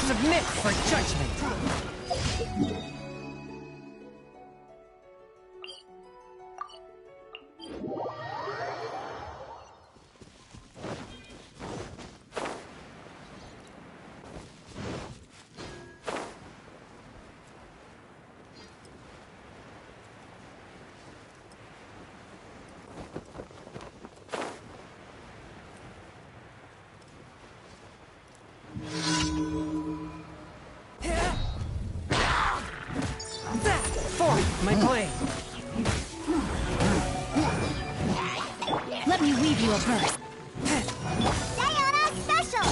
Submit for judgment. My blade! Let me weave you a verse. Sayonara special!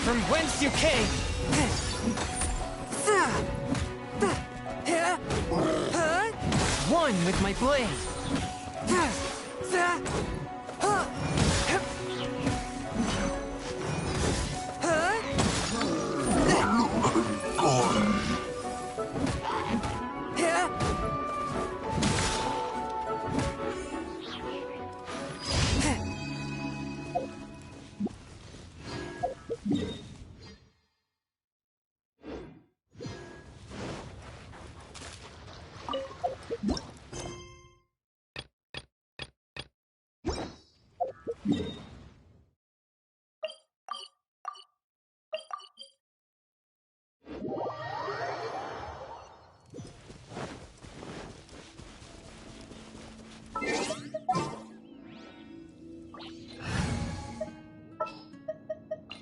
From whence you came! One with my blade!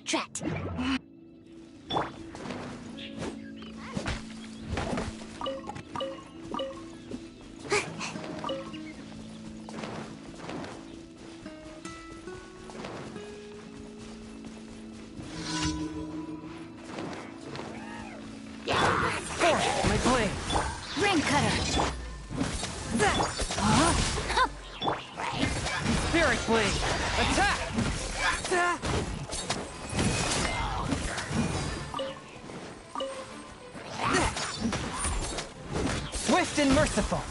Drat. My blade! Rain cutter. Spirit blade! Attack! Swift and merciful!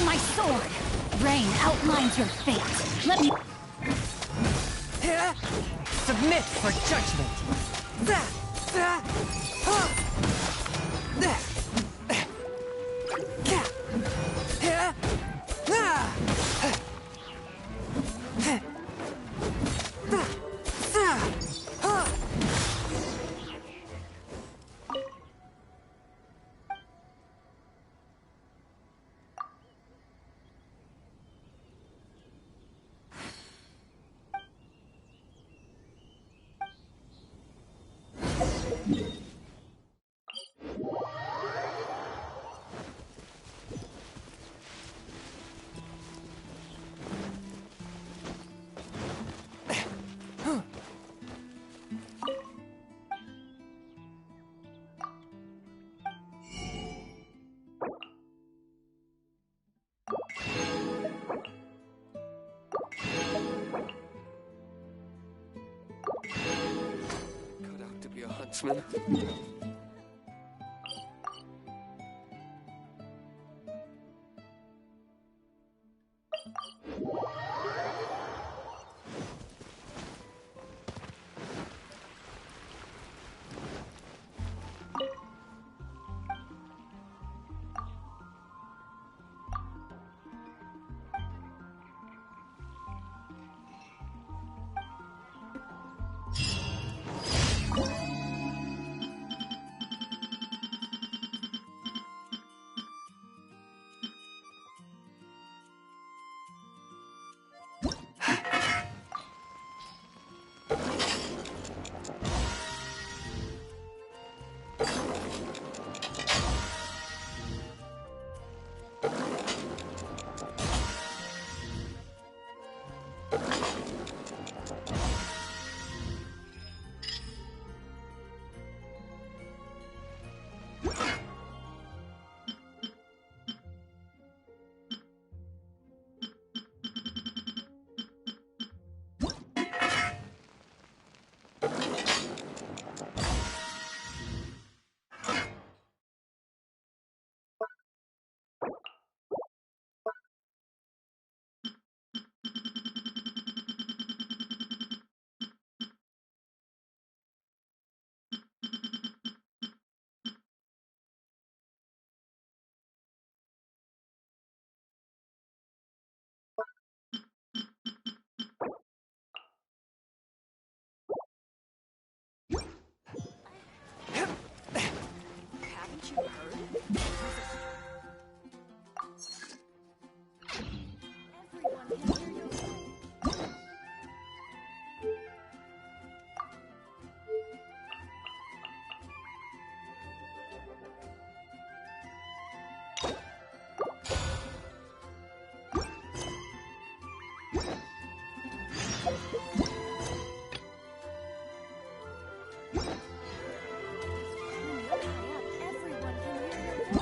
My sword! Rain outlines your fate. Let me... Submit for judgment! Cut out to be a huntsman. Haven't you heard? Everyone can hear your voice. When you're high up, everyone can hear your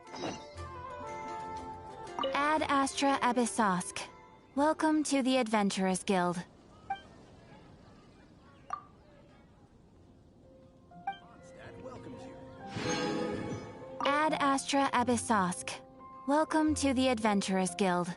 voice. Ad Astra Abyssosk. Welcome to the Adventurers Guild. Ad Astra Abyssosk. Welcome to the Adventurers Guild.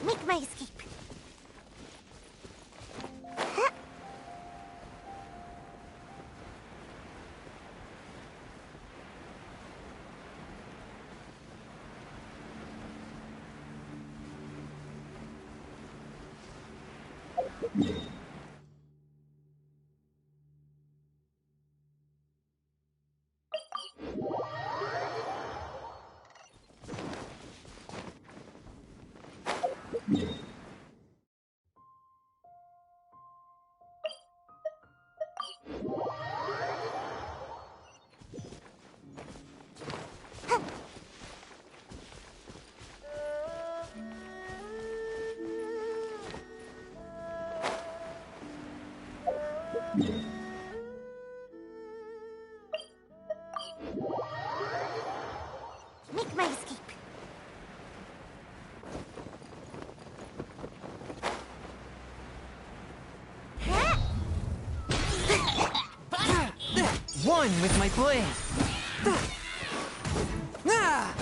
Make my escape. Make my escape. One with my blade. Ah!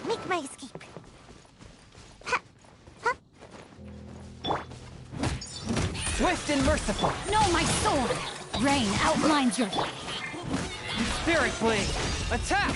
Make my escape. Swift and merciful. No, my sword! Rain outlines your... Spirit blade. Attack!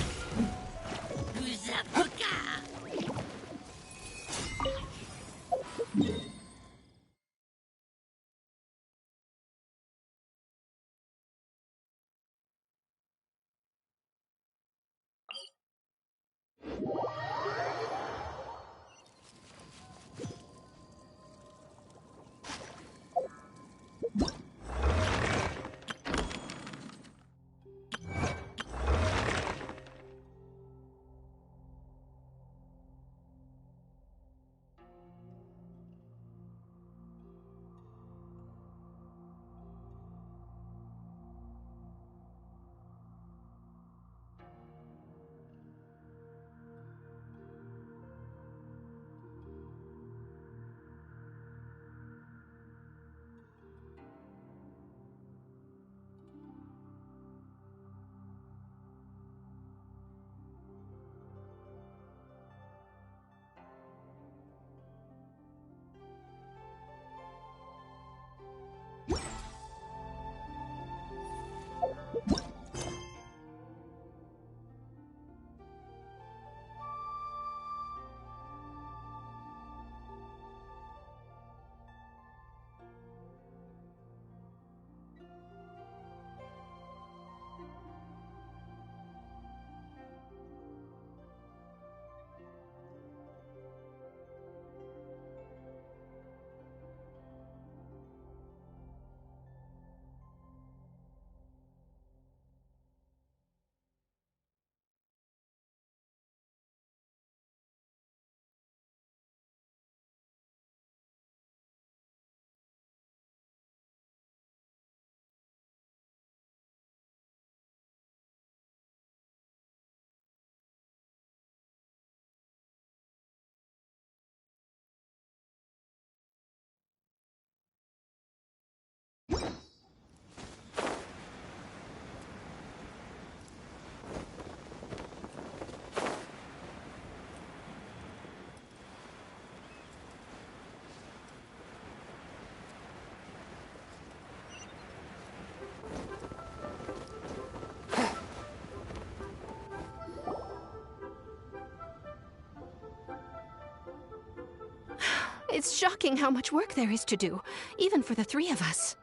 It's shocking how much work there is to do, even for the three of us.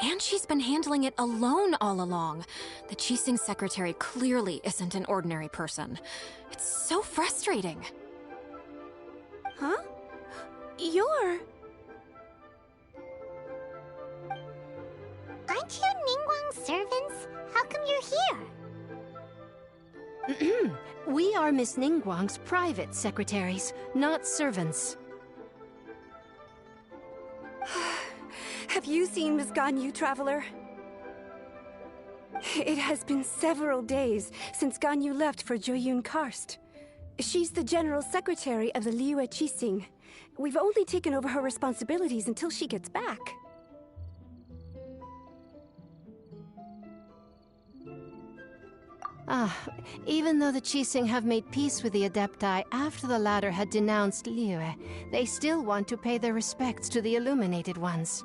And she's been handling it alone all along. The Qixing secretary clearly isn't an ordinary person. It's so frustrating. Huh? You're... Aren't you Ningguang's servants? How come you're here? We are Miss Ningguang's private secretaries, not servants. Have you seen Miss Ganyu, Traveler? It has been several days since Ganyu left for Joyun Karst. She's the general secretary of the Liyue Qixing. We've only taken over her responsibilities until she gets back. Even though the Qixing have made peace with the Adepti after the latter had denounced Liyue, they still want to pay their respects to the Illuminated Ones.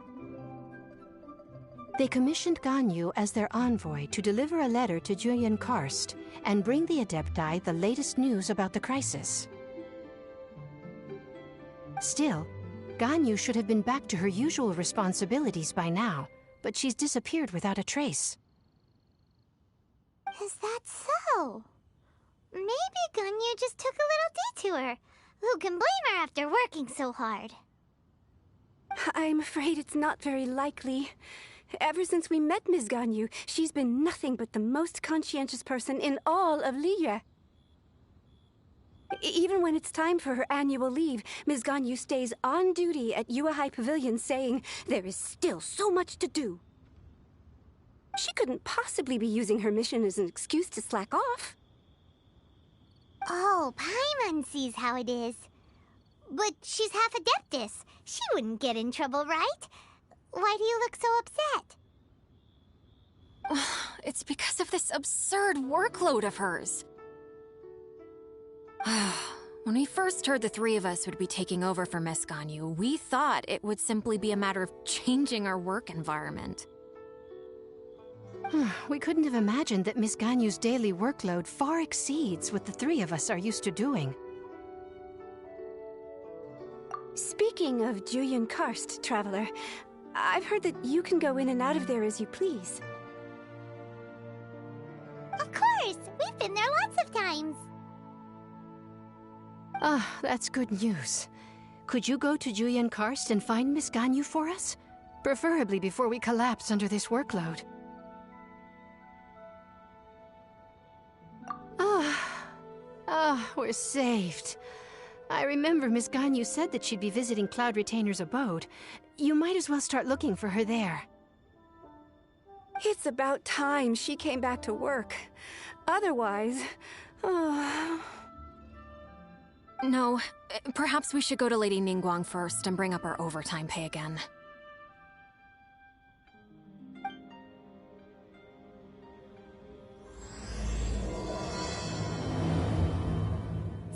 They commissioned Ganyu as their envoy to deliver a letter to Joyun Karst and bring the Adepti the latest news about the crisis. Still, Ganyu should have been back to her usual responsibilities by now, but she's disappeared without a trace. Is that so? Maybe Ganyu just took a little detour. Who can blame her after working so hard? I'm afraid it's not very likely. Ever since we met Ms. Ganyu, she's been nothing but the most conscientious person in all of Liyue. Even when it's time for her annual leave, Ms. Ganyu stays on duty at Yuehai Pavilion saying there is still so much to do. She couldn't possibly be using her mission as an excuse to slack off. Oh, Paimon sees how it is. But she's half Adeptus. She wouldn't get in trouble, right? Why do you look so upset? It's because of this absurd workload of hers. When we first heard the three of us would be taking over for Miss Ganyu, we thought it would simply be a matter of changing our work environment. We couldn't have imagined that Miss Ganyu's daily workload far exceeds what the three of us are used to doing. Speaking of Joyun Karst, Traveler, I've heard that you can go in and out of there as you please. Of course! We've been there lots of times. That's good news. Could you go to Joyun Karst and find Miss Ganyu for us? Preferably before we collapse under this workload. We're saved. I remember Miss Ganyu said that she'd be visiting Cloud Retainer's abode. You might as well start looking for her there. It's about time she came back to work. Otherwise... No, perhaps we should go to Lady Ningguang first and bring up our overtime pay again.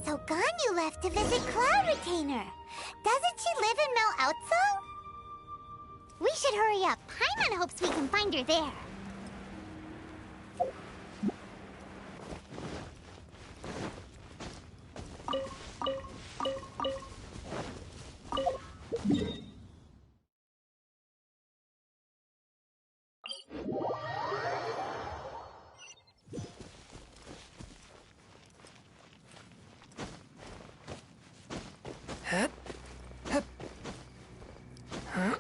So Ganyu left to visit Cloud Retainer. Doesn't she live in Mel Outso? We should hurry up. Paimon hopes we can find her there. Hup. Hup. Huh?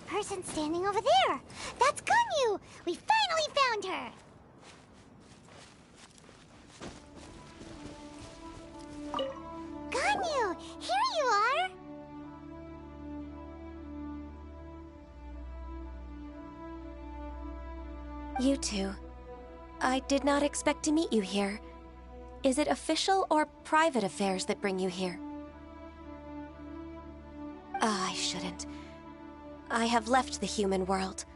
Person standing over there. That's Ganyu! We finally found her! Ganyu! Here you are! You two. I did not expect to meet you here. Is it official or private affairs that bring you here? I shouldn't. I have left the human world.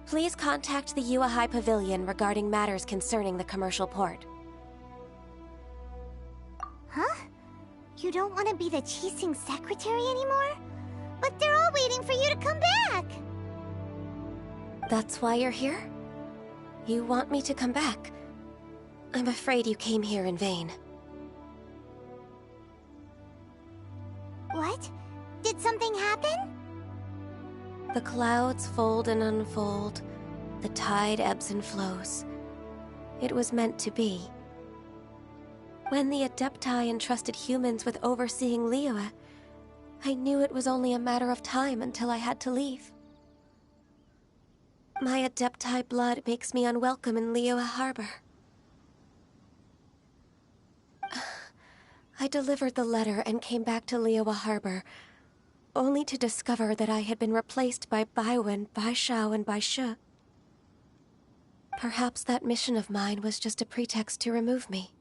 Please contact the High Pavilion regarding matters concerning the commercial port. Huh? You don't want to be the Qixing secretary anymore? But they're all waiting for you to come back! That's why you're here? You want me to come back? I'm afraid you came here in vain. What? Did something happen? The clouds fold and unfold. The tide ebbs and flows. It was meant to be. When the Adepti entrusted humans with overseeing Liyue, I knew it was only a matter of time until I had to leave. My Adepti blood makes me unwelcome in Liyue Harbor. I delivered the letter and came back to Liyue Harbor, only to discover that I had been replaced by Baiwen, Baishao, and Baishe. Perhaps that mission of mine was just a pretext to remove me.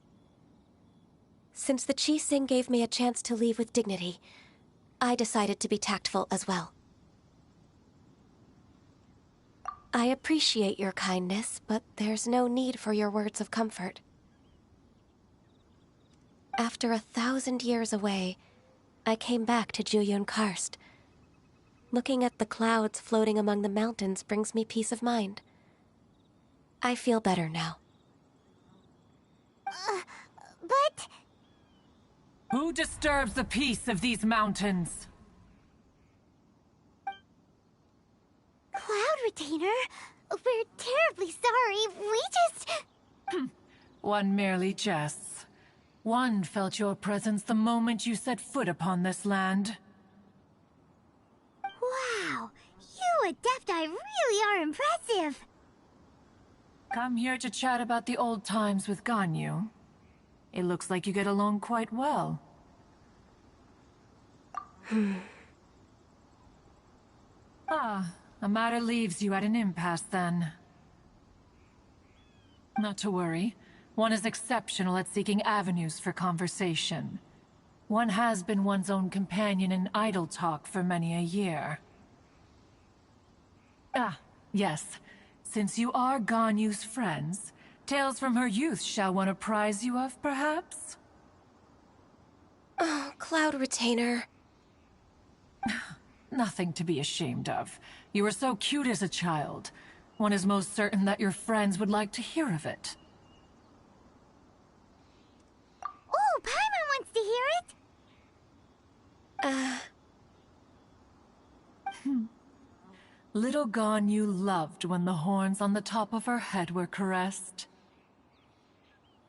Since the Qixing gave me a chance to leave with dignity, I decided to be tactful as well. I appreciate your kindness, but there's no need for your words of comfort. After 1,000 years away, I came back to Jueyun Karst. Looking at the clouds floating among the mountains brings me peace of mind. I feel better now. But... Who disturbs the peace of these mountains? Cloud Retainer, we're terribly sorry. We just... One merely jests. One felt your presence the moment you set foot upon this land. Wow, you Adepti really are impressive. Come here to chat about the old times with Ganyu. It looks like you get along quite well. A matter leaves you at an impasse then. Not to worry. One is exceptional at seeking avenues for conversation. One has been one's own companion in idle talk for many a year. Yes. Since you are Ganyu's friends, tales from her youth shall one apprise you of, perhaps? Oh, Cloud Retainer. Nothing to be ashamed of. You were so cute as a child. One is most certain that your friends would like to hear of it. Oh, Paimon wants to hear it! Little Ganyu loved when the horns on the top of her head were caressed.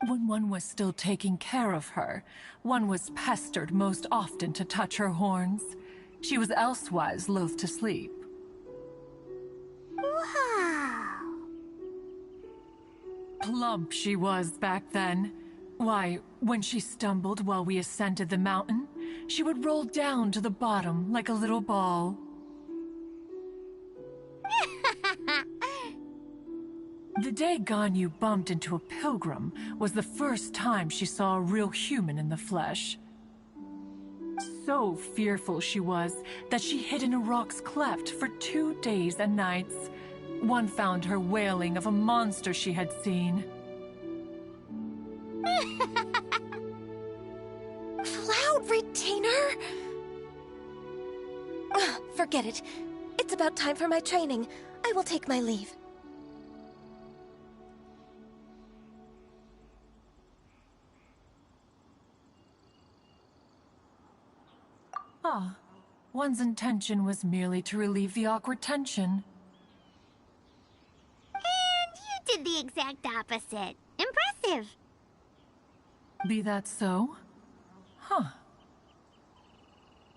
When one was still taking care of her, one was pestered most often to touch her horns. She was elsewise loath to sleep. Wow! Plump she was back then. Why, when she stumbled while we ascended the mountain, she would roll down to the bottom like a little ball. The day Ganyu bumped into a pilgrim was the first time she saw a real human in the flesh. So fearful she was that she hid in a rock's cleft for 2 days and nights. One found her wailing of a monster she had seen. Cloud Retainer? Forget it. It's about time for my training. I will take my leave. One's intention was merely to relieve the awkward tension. And you did the exact opposite. Impressive. Be that so?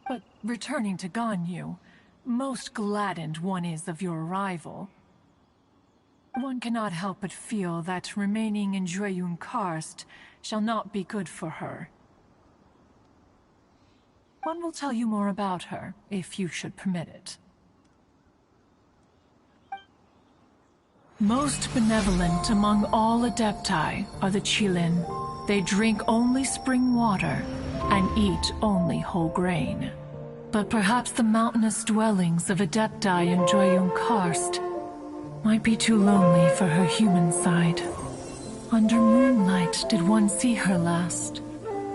But returning to Ganyu, most gladdened one is of your arrival. One cannot help but feel that remaining in Jueyun Karst shall not be good for her. One will tell you more about her, if you should permit it. Most benevolent among all Adepti are the Qilin. They drink only spring water and eat only whole grain. But perhaps the mountainous dwellings of Adepti in Joyun Karst might be too lonely for her human side. Under moonlight did one see her last.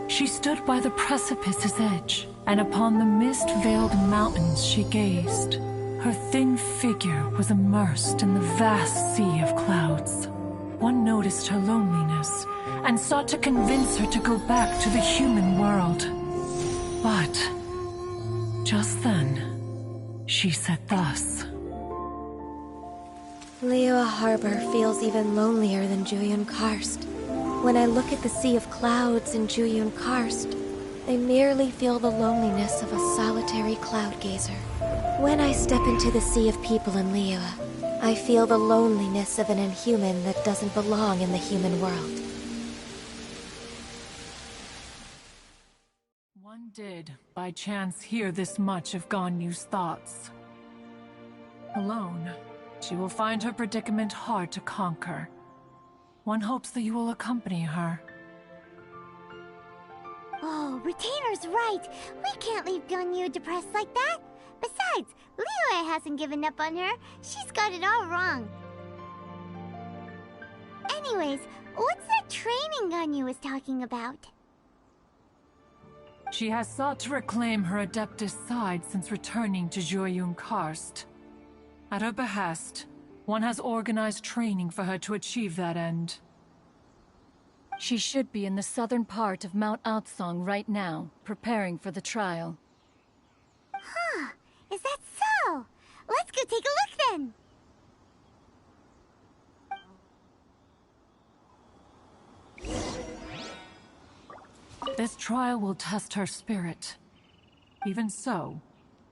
She stood by the precipice's edge, and upon the mist-veiled mountains she gazed. Her thin figure was immersed in the vast sea of clouds. One noticed her loneliness, and sought to convince her to go back to the human world. But just then, she said thus. Liyue Harbor feels even lonelier than Joyun Karst. When I look at the sea of clouds in Joyun Karst, I merely feel the loneliness of a solitary cloud gazer. When I step into the sea of people in Liyue, I feel the loneliness of an inhuman that doesn't belong in the human world. One did, by chance, hear this much of Ganyu's thoughts. Alone, she will find her predicament hard to conquer. One hopes that you will accompany her. Oh, Retainer's right. We can't leave Ganyu depressed like that. Besides, Liyue hasn't given up on her. She's got it all wrong. Anyways, what's that training Ganyu was talking about? She has sought to reclaim her Adeptus side since returning to Joyun Karst. At her behest, one has organized training for her to achieve that end. She should be in the southern part of Mount Aotsong right now, preparing for the trial. Huh, is that so? Let's go take a look then! This trial will test her spirit. Even so,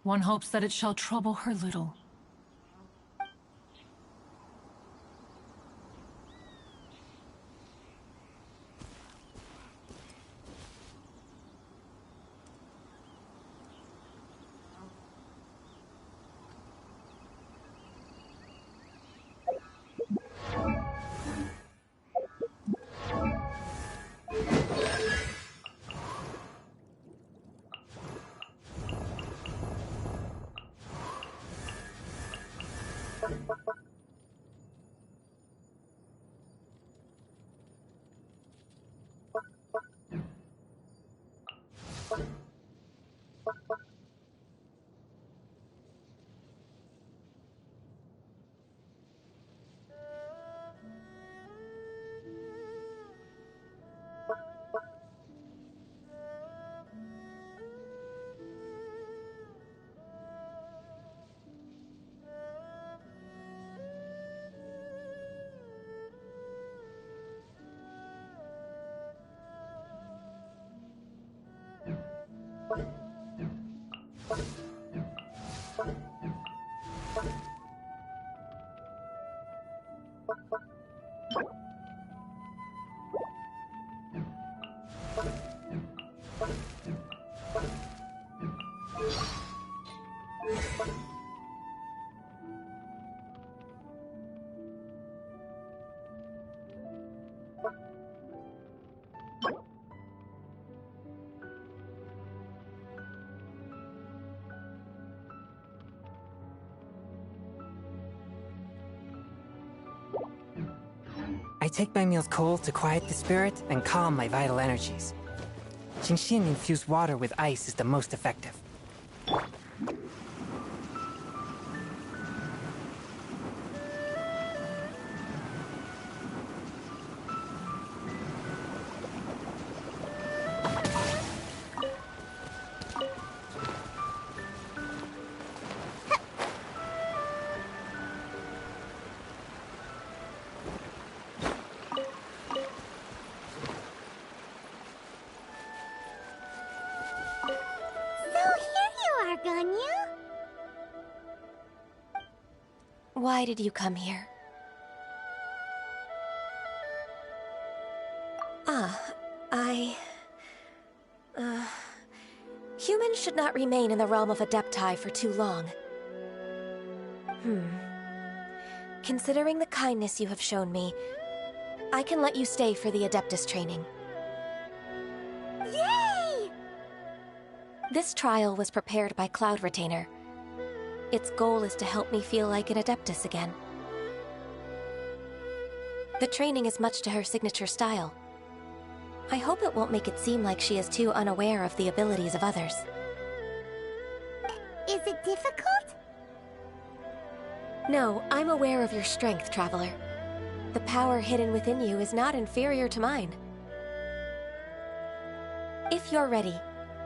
one hopes that it shall trouble her little. I take my meals cold to quiet the spirit and calm my vital energies. Genshin infused water with ice is the most effective. Why did you come here? Humans should not remain in the realm of Adepti for too long. Considering the kindness you have shown me, I can let you stay for the Adeptus training. Yay! This trial was prepared by Cloud Retainer. Its goal is to help me feel like an Adeptus again. The training is much to her signature style. I hope it won't make it seem like she is too unaware of the abilities of others. Is it difficult? No, I'm aware of your strength, Traveler. The power hidden within you is not inferior to mine. If you're ready,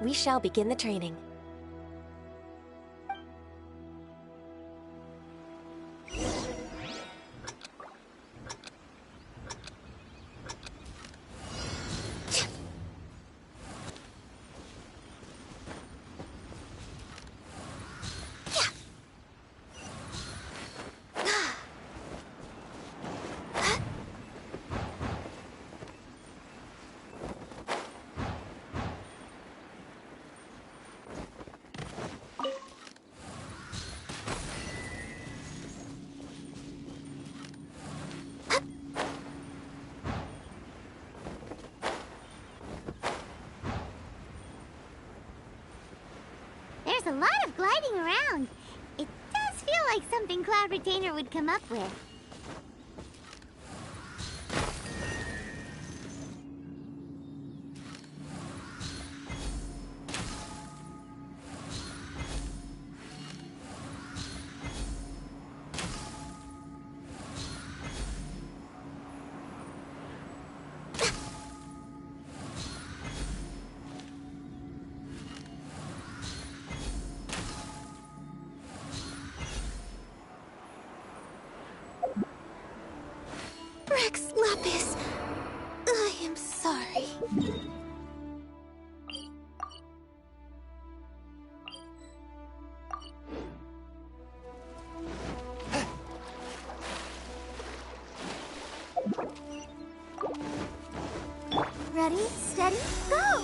we shall begin the training. There's a lot of gliding around. It does feel like something Cloud Retainer would come up with. Rex Lapis, I am sorry. Ready, steady, go!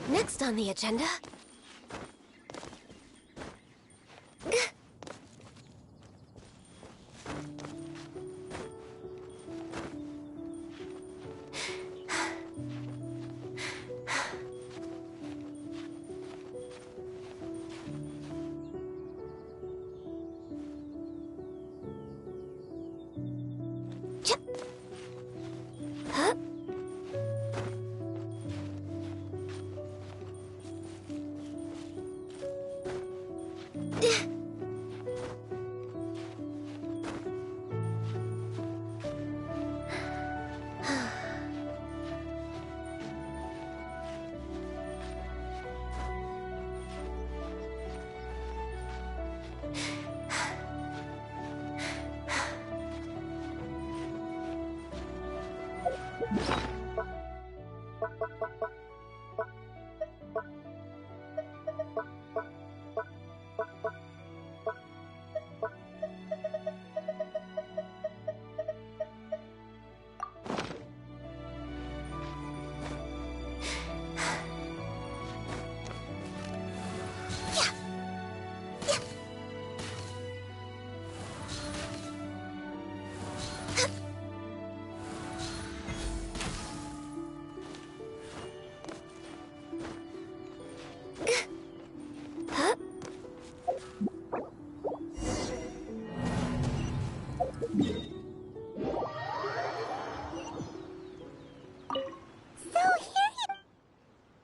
Next on the agenda...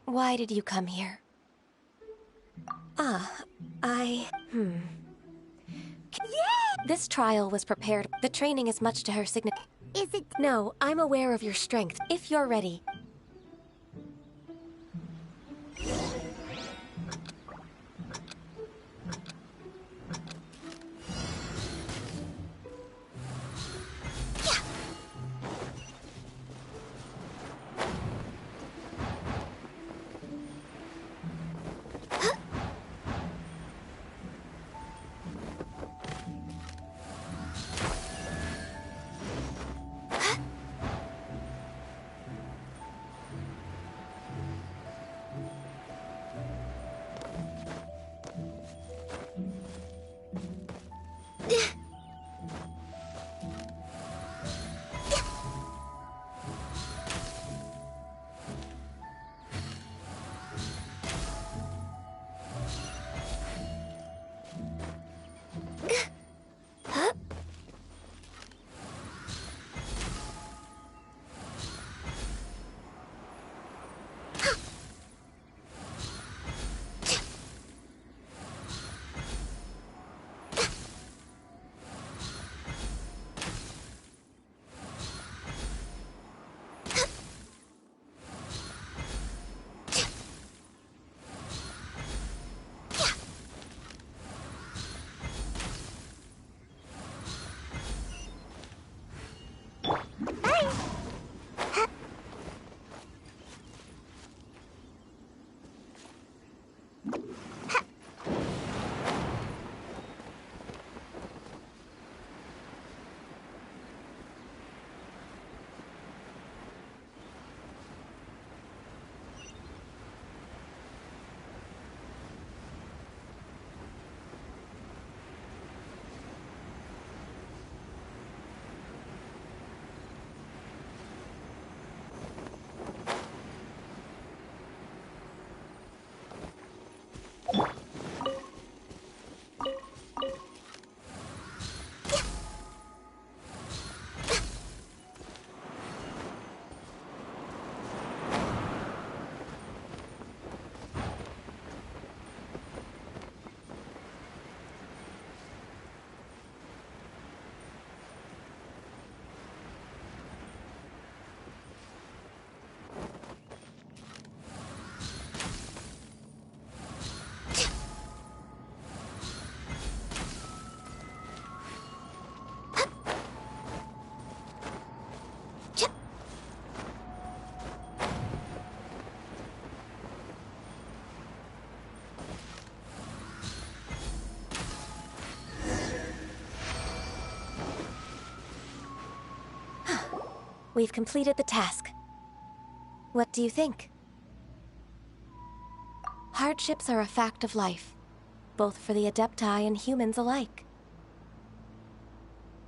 Why did you come here? This trial was prepared. The training is much to her signature. Is it... No, I'm aware of your strength, if you're ready. We've completed the task. What do you think? Hardships are a fact of life, both for the Adepti and humans alike.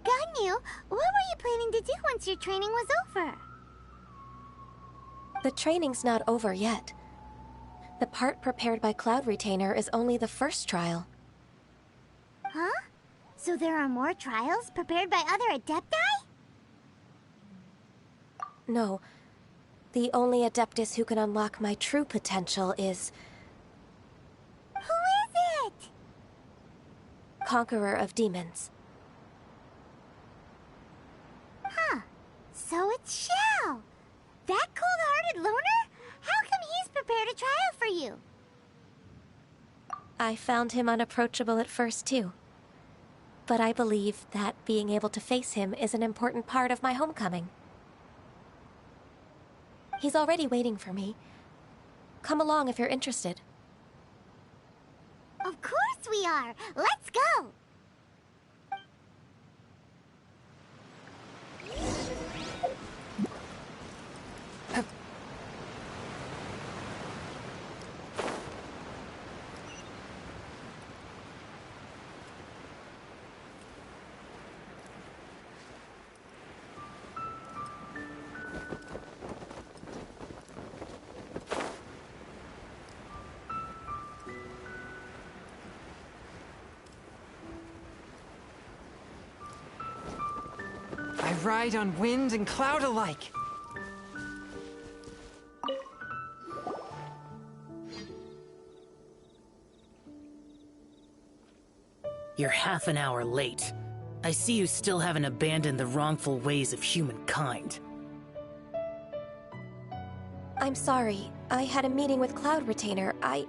Ganyu, what were you planning to do once your training was over? The training's not over yet. The part prepared by Cloud Retainer is only the first trial. Huh? So there are more trials prepared by other Adepti? No. The only Adeptus who can unlock my true potential is... Who is it? Conqueror of Demons. Huh. So it's Shao. That cold-hearted loner? How come he's prepared a trial for you? I found him unapproachable at first, too. But I believe that being able to face him is an important part of my homecoming. He's already waiting for me. Come along if you're interested. Of course we are! Let's go! I ride on wind and cloud alike. You're half an hour late. I see you still haven't abandoned the wrongful ways of humankind. I'm sorry. I had a meeting with Cloud Retainer. I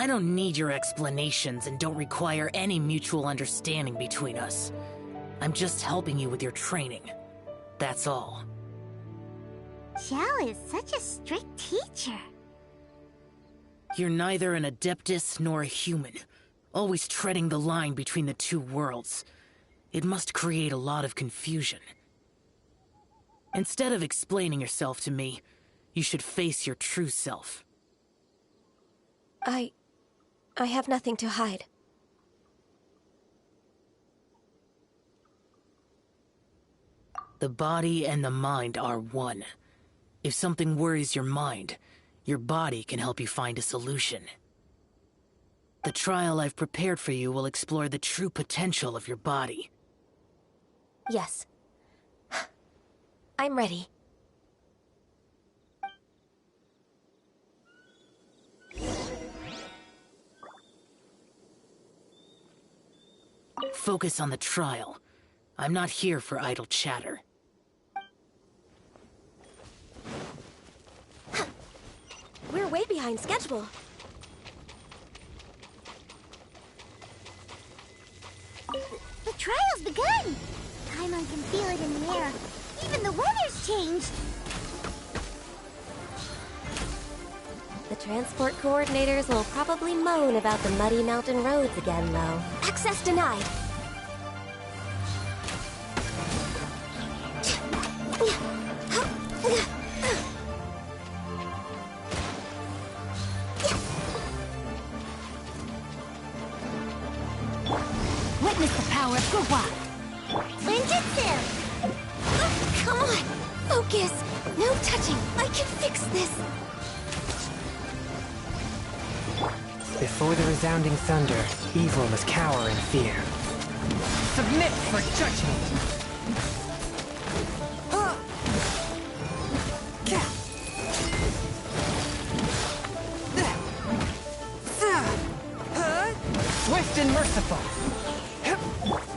don't need your explanations and don't require any mutual understanding between us. I'm just helping you with your training. That's all. Xiao is such a strict teacher. You're neither an Adeptus nor a human, always treading the line between the two worlds. It must create a lot of confusion. Instead of explaining yourself to me, you should face your true self. I have nothing to hide. The body and the mind are one. If something worries your mind, your body can help you find a solution. The trial I've prepared for you will explore the true potential of your body. Yes. I'm ready. Focus on the trial. I'm not here for idle chatter. We're way behind schedule. The trial's begun! Paimon can feel it in the air. Even the weather's changed. The transport coordinators will probably moan about the muddy mountain roads again, though. Access denied. Witness the power of Guhua! Ninjutsu! Come on! Focus! No touching! I can fix this! Before the resounding thunder, evil must cower in fear. Submit for judgment! Swift and merciful!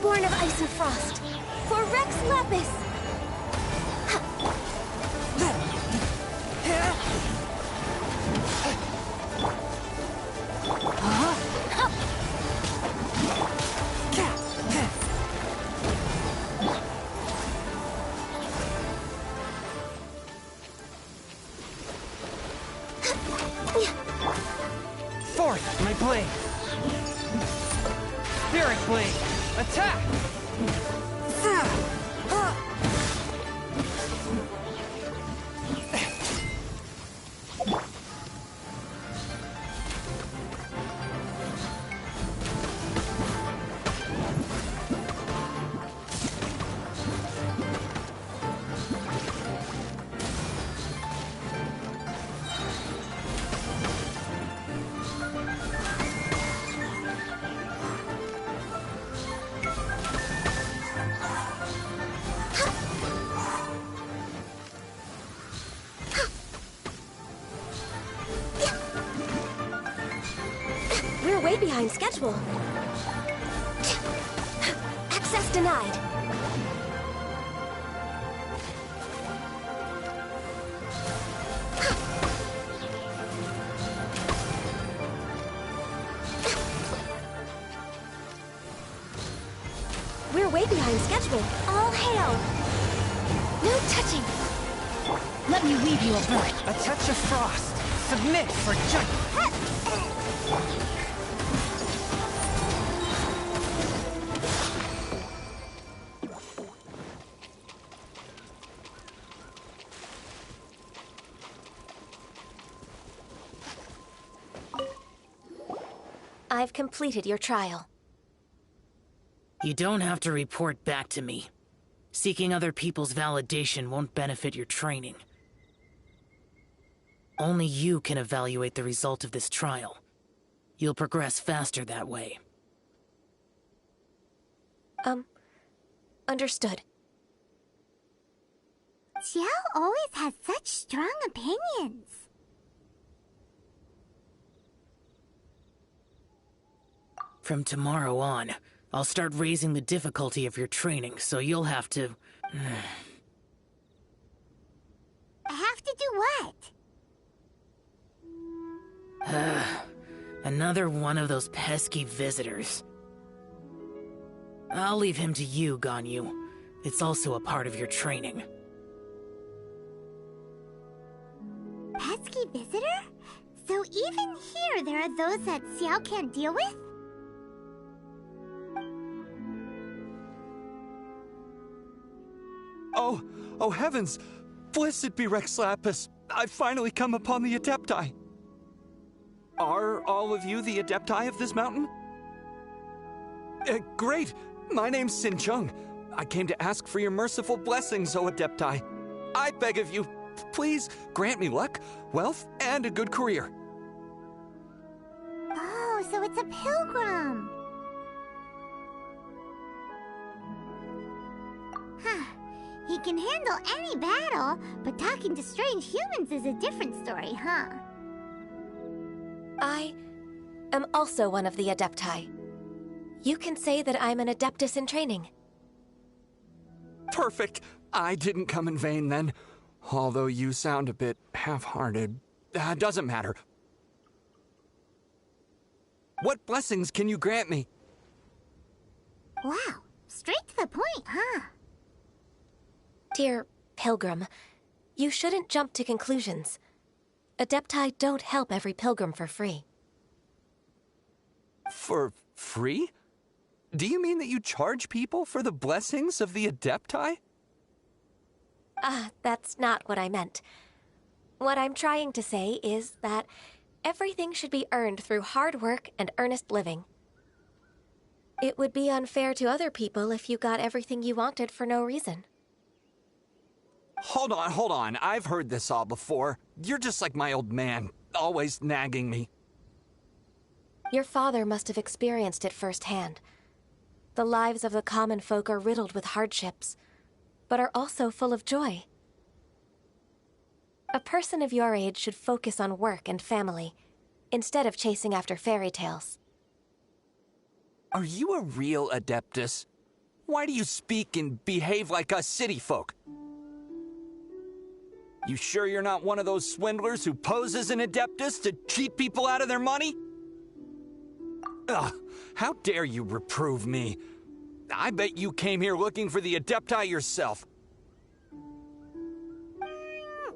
Born of ice and frost! For Rex Lapis! Forth, my blade! Spirit blade! Attack! We're way behind schedule. Access denied. We're way behind schedule. All hail. No touching. Let me weave you a birth. A touch of frost. Submit for judgment. I've completed your trial. You don't have to report back to me. Seeking other people's validation won't benefit your training. Only you can evaluate the result of this trial. You'll progress faster that way. Understood. Xiao always has such strong opinions. From tomorrow on, I'll start raising the difficulty of your training, so you'll have to... I have to do what? Another one of those pesky visitors. I'll leave him to you, Ganyu. It's also a part of your training. Pesky visitor? So even here there are those that Xiao can't deal with? Oh heavens! Blessed be Rex Lapis! I've finally come upon the Adepti! Are all of you the Adepti of this mountain? Great! My name's Sin Chung. I came to ask for your merciful blessings, O Adepti. I beg of you, please grant me luck, wealth, and a good career. Oh, so it's a pilgrim. Huh. He can handle any battle, but talking to strange humans is a different story, huh? I am also one of the Adepti. You can say that I'm an Adeptus in training. Perfect. I didn't come in vain then. Although you sound a bit half-hearted. Doesn't matter. What blessings can you grant me? Wow, straight to the point, huh? Dear Pilgrim, you shouldn't jump to conclusions. Adepti don't help every pilgrim for free. For free? Do you mean that you charge people for the blessings of the Adepti? That's not what I meant. What I'm trying to say is that everything should be earned through hard work and earnest living. It would be unfair to other people if you got everything you wanted for no reason. Hold on. I've heard this all before. You're just like my old man, always nagging me. Your father must have experienced it firsthand. The lives of the common folk are riddled with hardships, but are also full of joy. A person of your age should focus on work and family, instead of chasing after fairy tales. Are you a real Adeptus? Why do you speak and behave like us city folk? You sure you're not one of those swindlers who pose as an Adeptus to cheat people out of their money? Ugh, how dare you reprove me? I bet you came here looking for the Adepti yourself.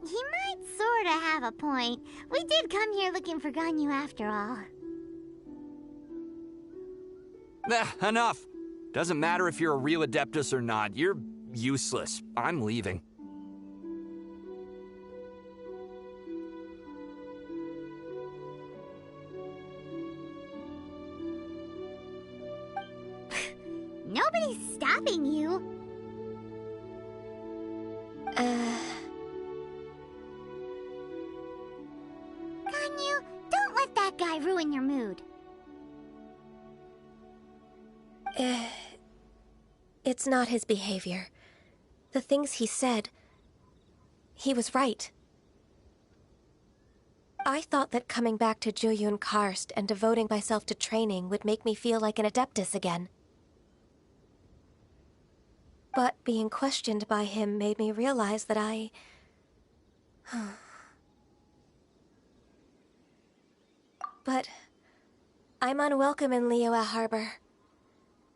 He might sorta have a point. We did come here looking for Ganyu after all. Enough. Doesn't matter if you're a real Adeptus or not. You're useless. I'm leaving. Nobody's stopping you. Ganyu, don't let that guy ruin your mood. It's not his behavior. The things he said, he was right. I thought that coming back to Jueyun Karst and devoting myself to training would make me feel like an Adeptus again. But being questioned by him made me realize that But I'm unwelcome in Liyue Harbor.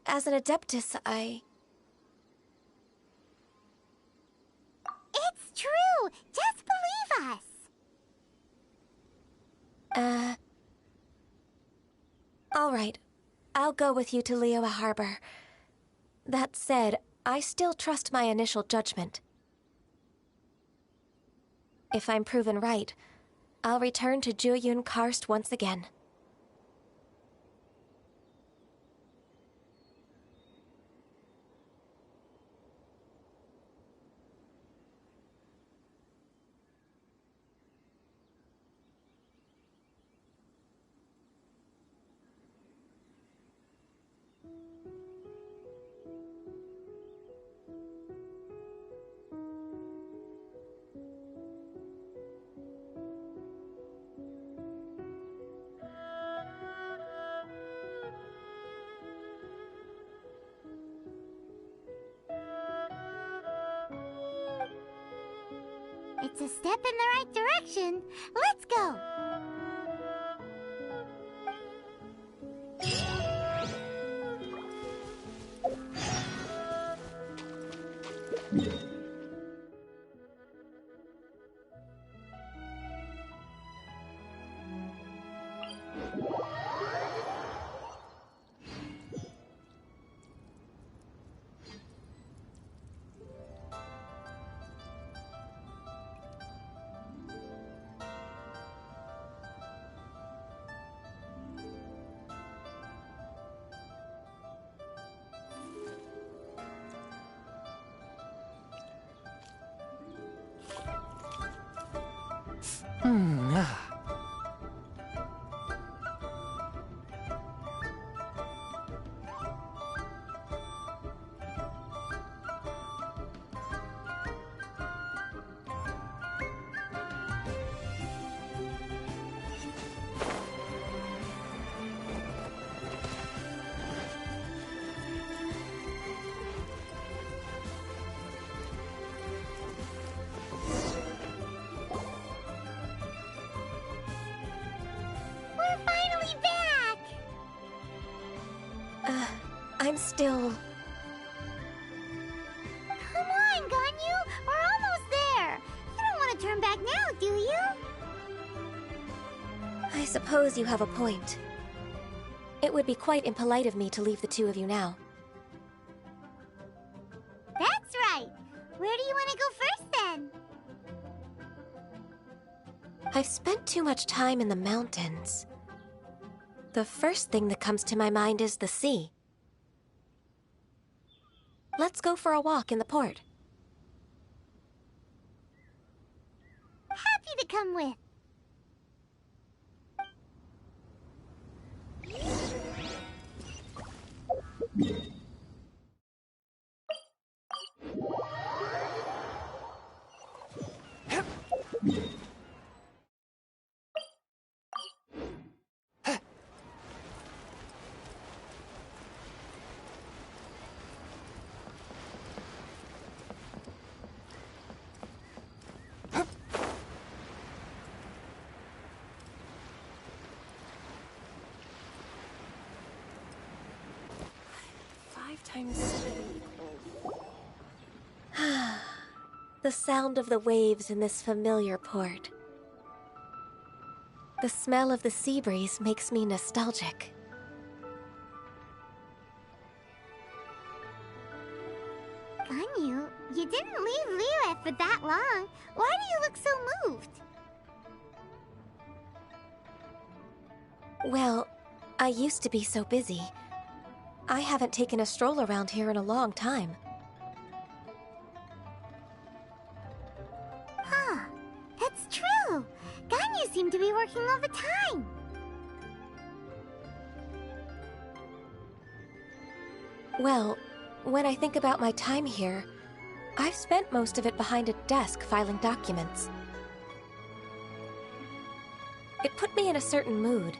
As an Adeptus, It's true! Just believe us! All right. I'll go with you to Liyue Harbor. That said, I still trust my initial judgment. If I'm proven right, I'll return to Jueyun Karst once again. That's a step in the right direction. Let's go. I'm still... Come on, Ganyu! We're almost there! You don't want to turn back now, do you? I suppose you have a point. It would be quite impolite of me to leave the two of you now. That's right! Where do you want to go first, then? I've spent too much time in the mountains. The first thing that comes to my mind is the sea. Let's go for a walk in the port. Happy to come with. The sound of the waves in this familiar port. The smell of the sea breeze makes me nostalgic. Ganyu, you didn't leave Liyue for that long. Why do you look so moved? Well, I used to be so busy. I haven't taken a stroll around here in a long time. Huh. That's true. Ganyu seemed to be working all the time. Well, when I think about my time here, I've spent most of it behind a desk filing documents. It put me in a certain mood,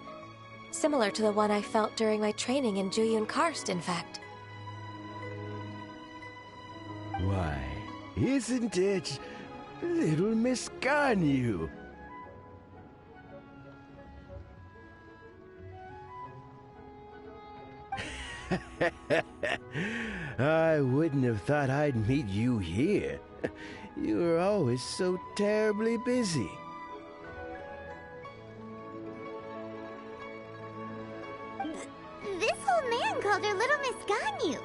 similar to the one I felt during my training in Juyun Karst, in fact. Why, isn't it little Miss Ganyu? I wouldn't have thought I'd meet you here. You were always so terribly busy. This old man called her Little Miss Ganyu.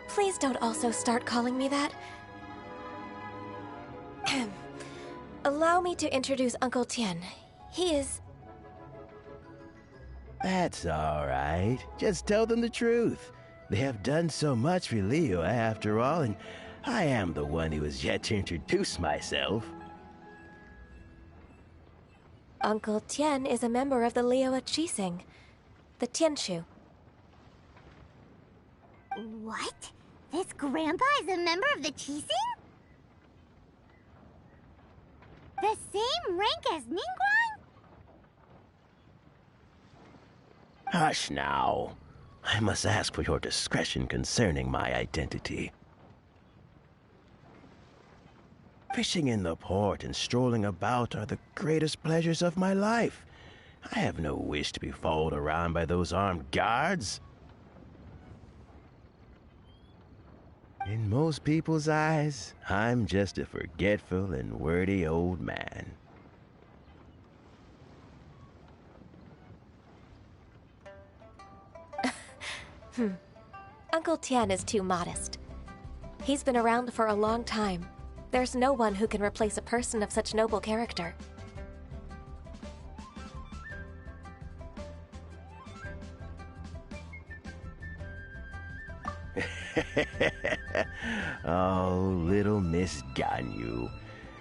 Please don't also start calling me that. Allow me to introduce Uncle Tian. He is... That's all right. Just tell them the truth. They have done so much for Liyue after all, and I am the one who has yet to introduce myself. Uncle Tian is a member of the Liyue Qixing, the Tianshu. What? This grandpa is a member of the Qixing? The same rank as Ningguang? Hush now. I must ask for your discretion concerning my identity. Fishing in the port and strolling about are the greatest pleasures of my life. I have no wish to be followed around by those armed guards. In most people's eyes, I'm just a forgetful and wordy old man. Uncle Tian is too modest. He's been around for a long time. There's no one who can replace a person of such noble character. Oh, little Miss Ganyu.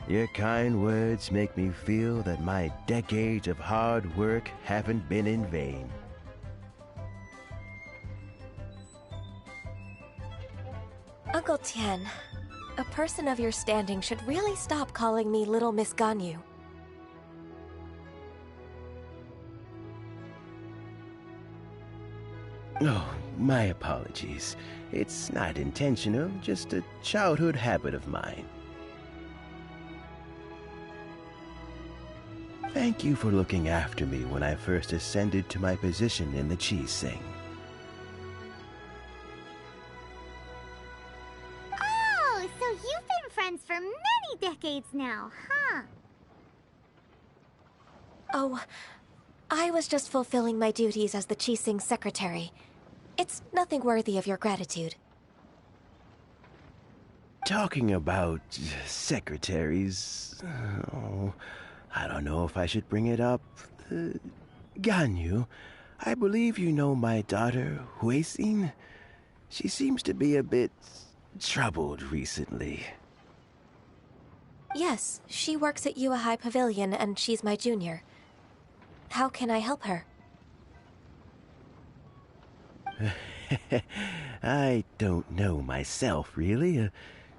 Your kind words make me feel that my decades of hard work haven't been in vain. Uncle Tian, a person of your standing should really stop calling me Little Miss Ganyu. Oh, my apologies. It's not intentional, just a childhood habit of mine. Thank you for looking after me when I first ascended to my position in the Chi Sing. Oh, so you've been friends for many decades now, huh? Oh, I was just fulfilling my duties as the Chi Sing secretary. It's nothing worthy of your gratitude. Talking about secretaries... Oh, I don't know if I should bring it up. Ganyu, I believe you know my daughter, Huixin. She seems to be a bit troubled recently. Yes, she works at Yua High Pavilion and she's my junior. How can I help her? I don't know myself, really.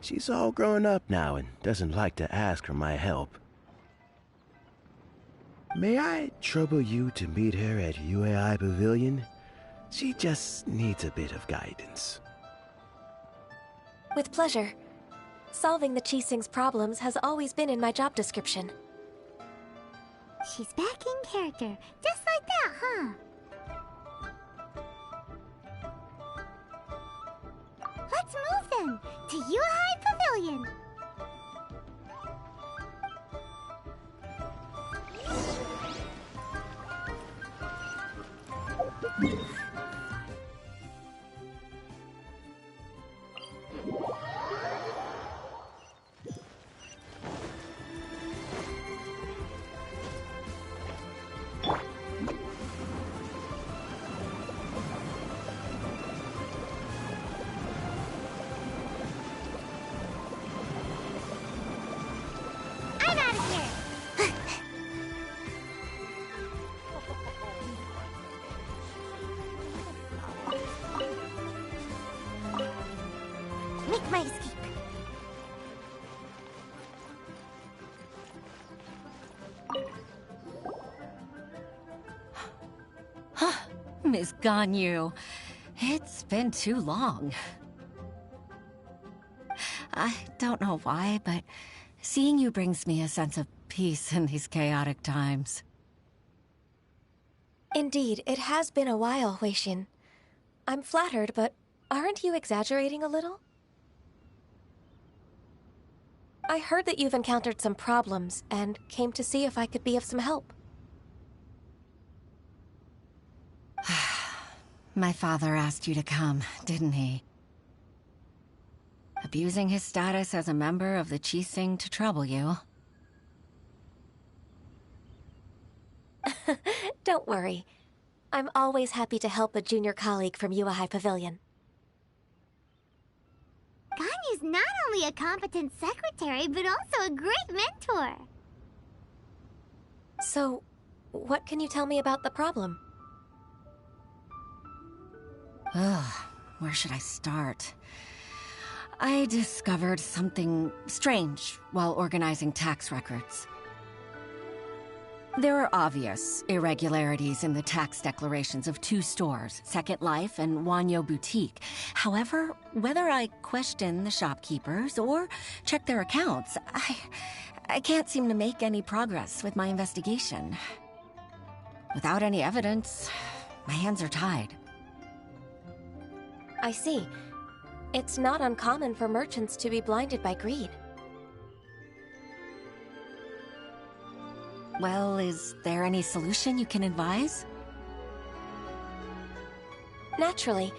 She's all grown up now and doesn't like to ask for my help. May I trouble you to meet her at UAI Pavilion? She just needs a bit of guidance. With pleasure. Solving the Chi Sing's problems has always been in my job description. She's back in character, just like that, huh? Let's move then, to Yuhai Pavilion! I'm out of here! Make my escape. Miss Ganyu, it's been too long. I don't know why, but seeing you brings me a sense of peace in these chaotic times. Indeed, it has been a while, Huixin. I'm flattered, but aren't you exaggerating a little? I heard that you've encountered some problems and came to see if I could be of some help. My father asked you to come, didn't he? Abusing his status as a member of the Chi Sing to trouble you. Don't worry. I'm always happy to help a junior colleague from Yua High Pavilion. Ganyu's not only a competent secretary, but also a great mentor. So, what can you tell me about the problem? Ugh, where should I start? I discovered something strange while organizing tax records. There are obvious irregularities in the tax declarations of two stores, Second Life and Wanyo Boutique. However, whether I question the shopkeepers or check their accounts, I can't seem to make any progress with my investigation. Without any evidence, my hands are tied. I see. It's not uncommon for merchants to be blinded by greed. Well, is there any solution you can advise? Naturally.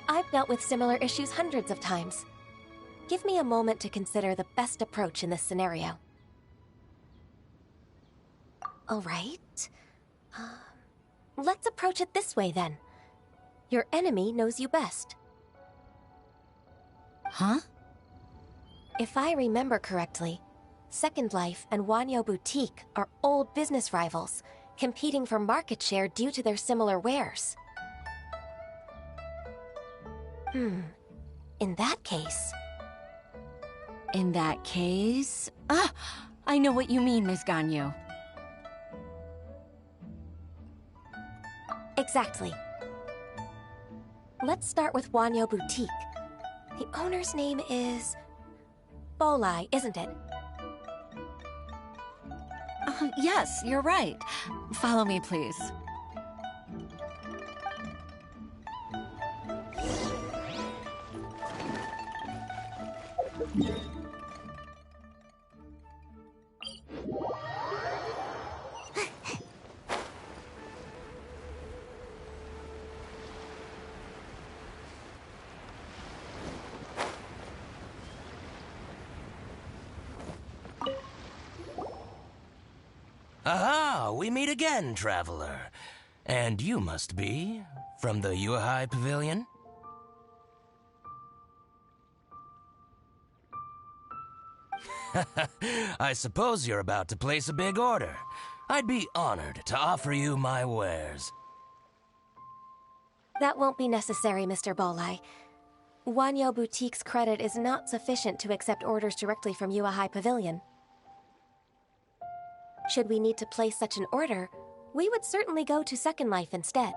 I've dealt with similar issues hundreds of times. Give me a moment to consider the best approach in this scenario. All right. Let's approach it this way, then. Your enemy knows you best. Huh? If I remember correctly, Second Life and Wanyo Boutique are old business rivals, competing for market share due to their similar wares. In that case... In that case... Ah! I know what you mean, Ms. Ganyu. Exactly. Let's start with Wanyo Boutique. The owner's name is... Bolai, isn't it? Yes, you're right. Follow me, please. Aha! We meet again, traveler. And you must be from the Yuhai Pavilion? I suppose you're about to place a big order. I'd be honored to offer you my wares. That won't be necessary, Mr. Bolai. Wanyo Boutique's credit is not sufficient to accept orders directly from Yuhai Pavilion. Should we need to place such an order, we would certainly go to Second Life instead.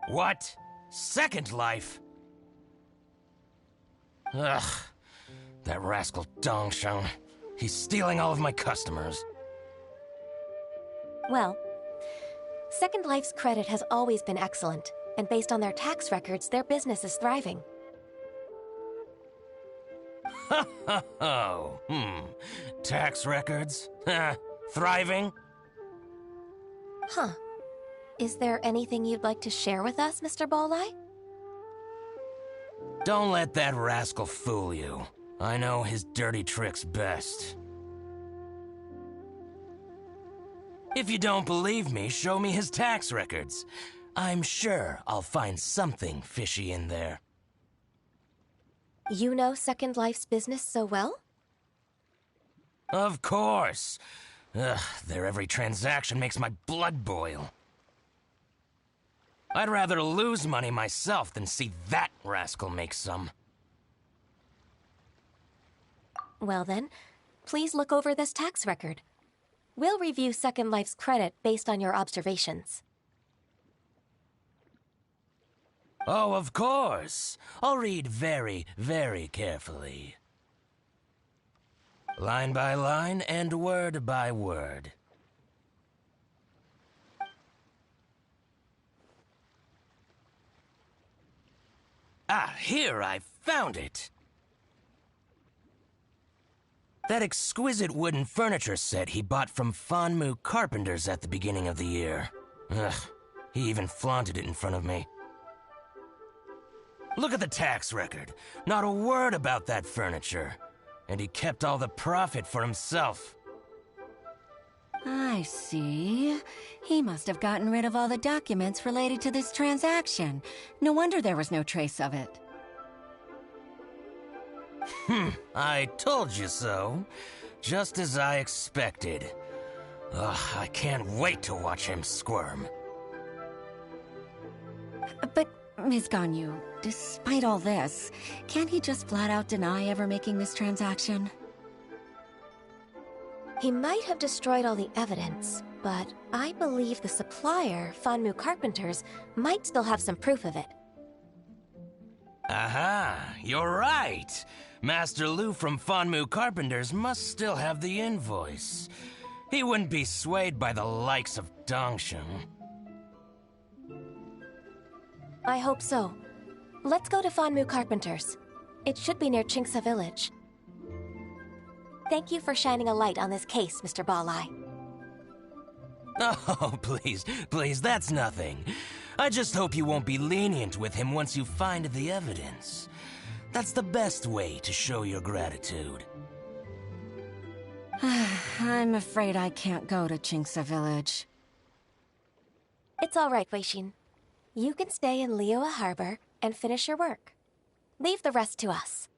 What? Second Life? Ugh. That rascal Dongsheng. He's stealing all of my customers. Well, Second Life's credit has always been excellent, and based on their tax records, their business is thriving. Oh, tax records? Thriving? Huh. Is there anything you'd like to share with us, Mr. Bolai? Don't let that rascal fool you. I know his dirty tricks best. If you don't believe me, show me his tax records. I'm sure I'll find something fishy in there. You know Second Life's business so well? Of course. Ugh, their every transaction makes my blood boil. I'd rather lose money myself than see that rascal make some. Well then, please look over this tax record. We'll review Second Life's credit based on your observations. Oh, of course. I'll read very, very carefully. Line by line and word by word. Ah, here, I found it. That exquisite wooden furniture set he bought from Fanmu Carpenters at the beginning of the year. Ugh, he even flaunted it in front of me. Look at the tax record. Not a word about that furniture. And he kept all the profit for himself. I see. He must have gotten rid of all the documents related to this transaction. No wonder there was no trace of it. I told you so. Just as I expected. Ugh, I can't wait to watch him squirm. But, Ms. Ganyu, despite all this, can't he just flat out deny ever making this transaction? He might have destroyed all the evidence, but I believe the supplier, Fanmu Carpenters, might still have some proof of it. Aha, you're right. Master Lu from Fanmu Carpenters must still have the invoice. He wouldn't be swayed by the likes of Dongsheng. I hope so. Let's go to Fanmu Carpenters. It should be near Qingsa Village. Thank you for shining a light on this case, Mr. Balai. Oh, please, that's nothing. I just hope you won't be lenient with him once you find the evidence. That's the best way to show your gratitude. I'm afraid I can't go to Qingsa Village. It's all right, Weixin. You can stay in Liyue Harbor and finish your work. Leave the rest to us.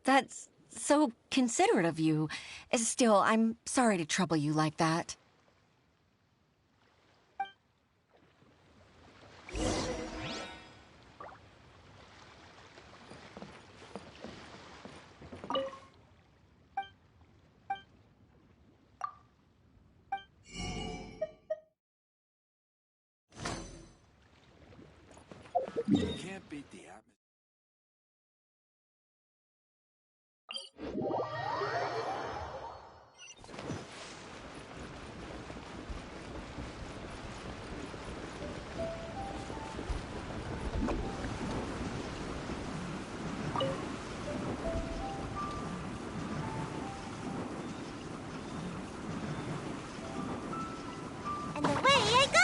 That's so considerate of you. Still, I'm sorry to trouble you like that. You can't beat the atmosphere. And away I go!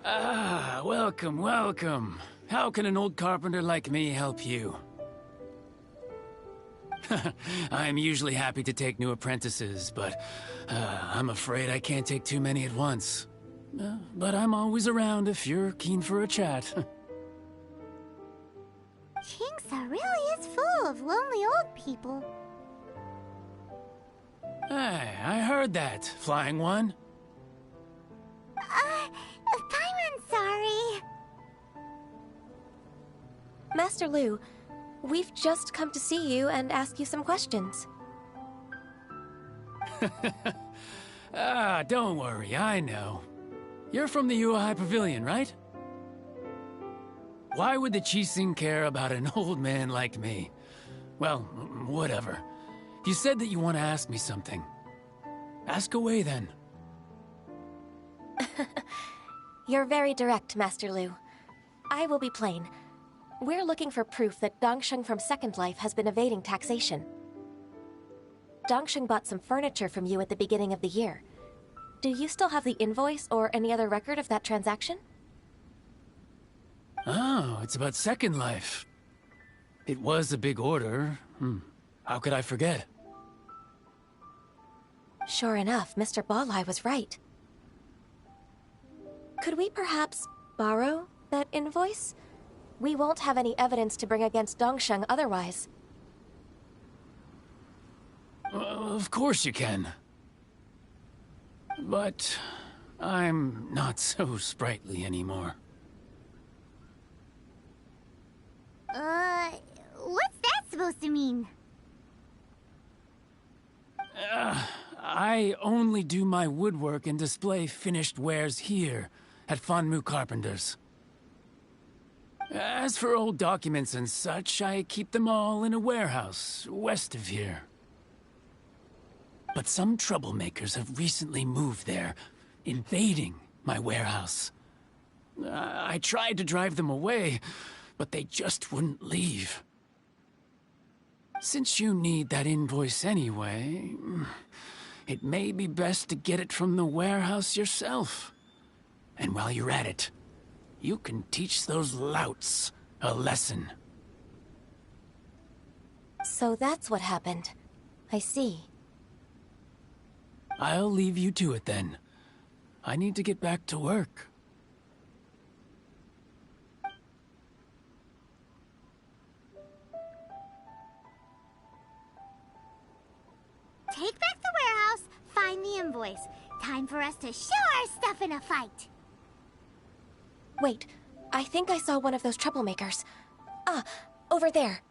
Ah, welcome, welcome. How can an old carpenter like me help you? I'm usually happy to take new apprentices, but I'm afraid I can't take too many at once. But I'm always around if you're keen for a chat. Qingsa really is full of lonely old people. Hey, I heard that, Flying One. Paimon's sorry. Master Lu, we've just come to see you and ask you some questions. Don't worry, I know. You're from the Yuehai Pavilion, right? Why would the Qixing care about an old man like me? Well, whatever. You said that you want to ask me something. Ask away, then. You're very direct, Master Lu. I will be plain. We're looking for proof that Dongsheng from Second Life has been evading taxation. Dongsheng bought some furniture from you at the beginning of the year. Do you still have the invoice or any other record of that transaction? Oh, it's about Second Life. It was a big order. How could I forget? Sure enough, Mr. Balai was right. Could we perhaps borrow that invoice? We won't have any evidence to bring against Dongsheng otherwise. Of course you can. But I'm not so sprightly anymore. What's that supposed to mean? I only do my woodwork and display finished wares here at Fanmu Carpenters. As for old documents and such, I keep them all in a warehouse west of here. But some troublemakers have recently moved there, invading my warehouse. I tried to drive them away, but they just wouldn't leave. Since you need that invoice anyway, it may be best to get it from the warehouse yourself. And while you're at it, you can teach those louts a lesson. So that's what happened. I see. I'll leave you to it then. I need to get back to work. Take back the warehouse, find the invoice. Time for us to show our stuff in a fight. Wait, I think I saw one of those troublemakers. Ah, over there.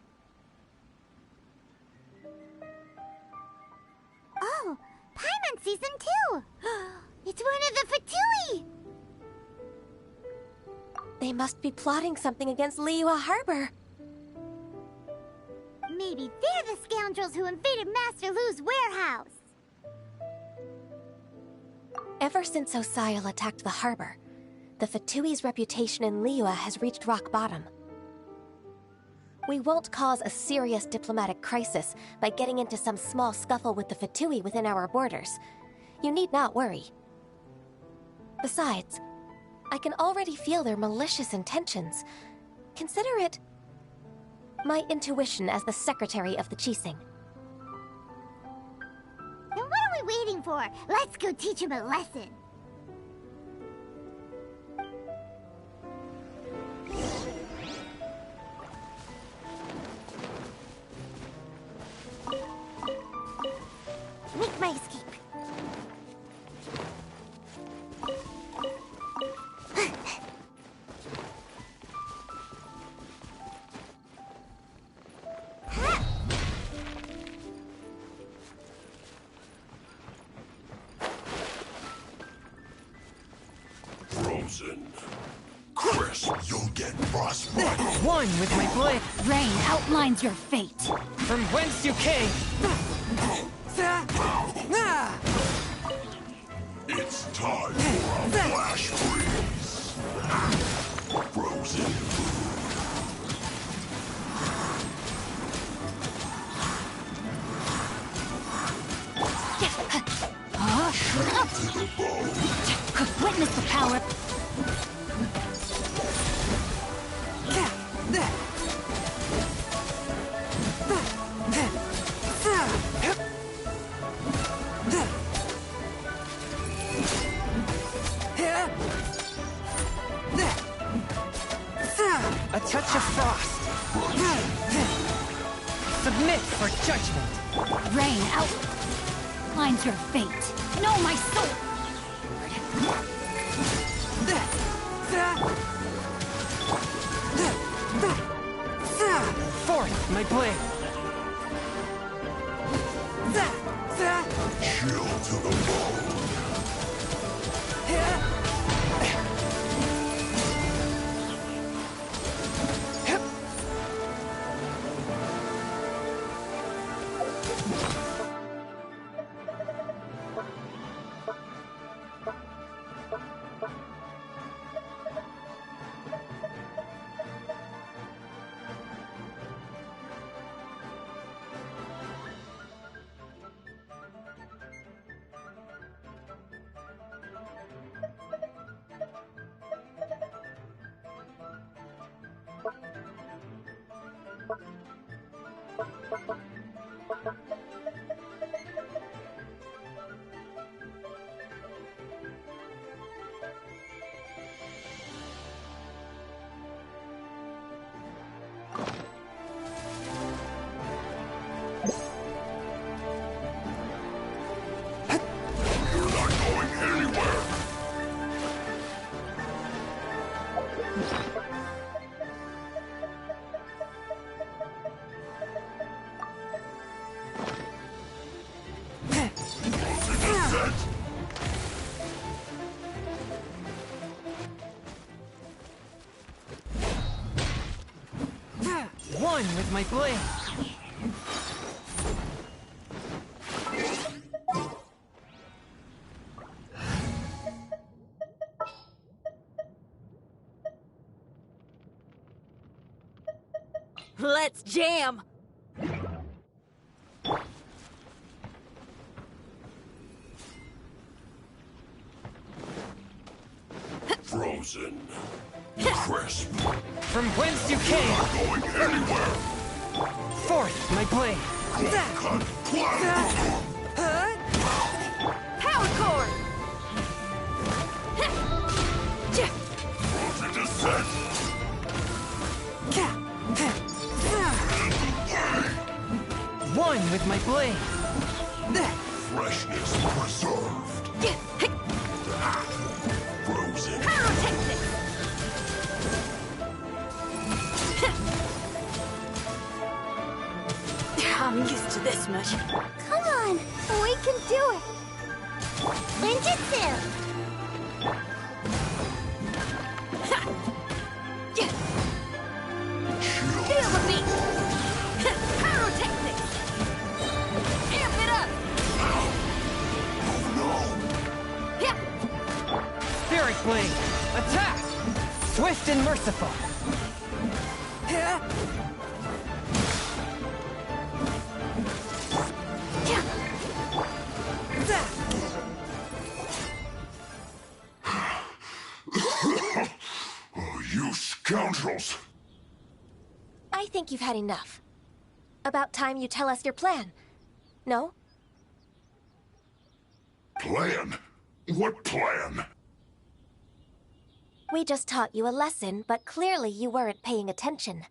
Oh, Paimon sees them too! It's one of the Fatui! They must be plotting something against Liyue Harbor. Maybe they're the scoundrels who invaded Master Lu's warehouse. Ever since Osial attacked the harbor, the Fatui's reputation in Liyue has reached rock bottom. We won't cause a serious diplomatic crisis by getting into some small scuffle with the Fatui within our borders. You need not worry. Besides, I can already feel their malicious intentions. Consider it my intuition as the secretary of the Qixing. Then what are we waiting for? Let's go teach him a lesson. Make my escape. Frozen. Chris, you'll get frostbite. One with my blade. Rain outlines your fate. From whence you came. It's time for a flash freeze. Frozen food. To the bone. Witness the power. A touch of frost. Submit for judgment. Rain outlines your fate. Know my soul. Forth, my blade. Chill to the bone. One with my blade. Let's jam! Frozen. Crisp. From whence you came. Not going anywhere. Forth, my blade. Cut planet. Power cord! Frozen descent. One with my blade. Freshness preserved. Frozen. I'm used to this much. Come on, we can do it. Ninjutsu. Feel the beat. Pyrotechnics. Amp it up. Spirit Blade! Attack! Swift and merciful! Oh, you scoundrels! I think you've had enough. About time you tell us your plan. No? Plan? What plan? We just taught you a lesson, but clearly you weren't paying attention.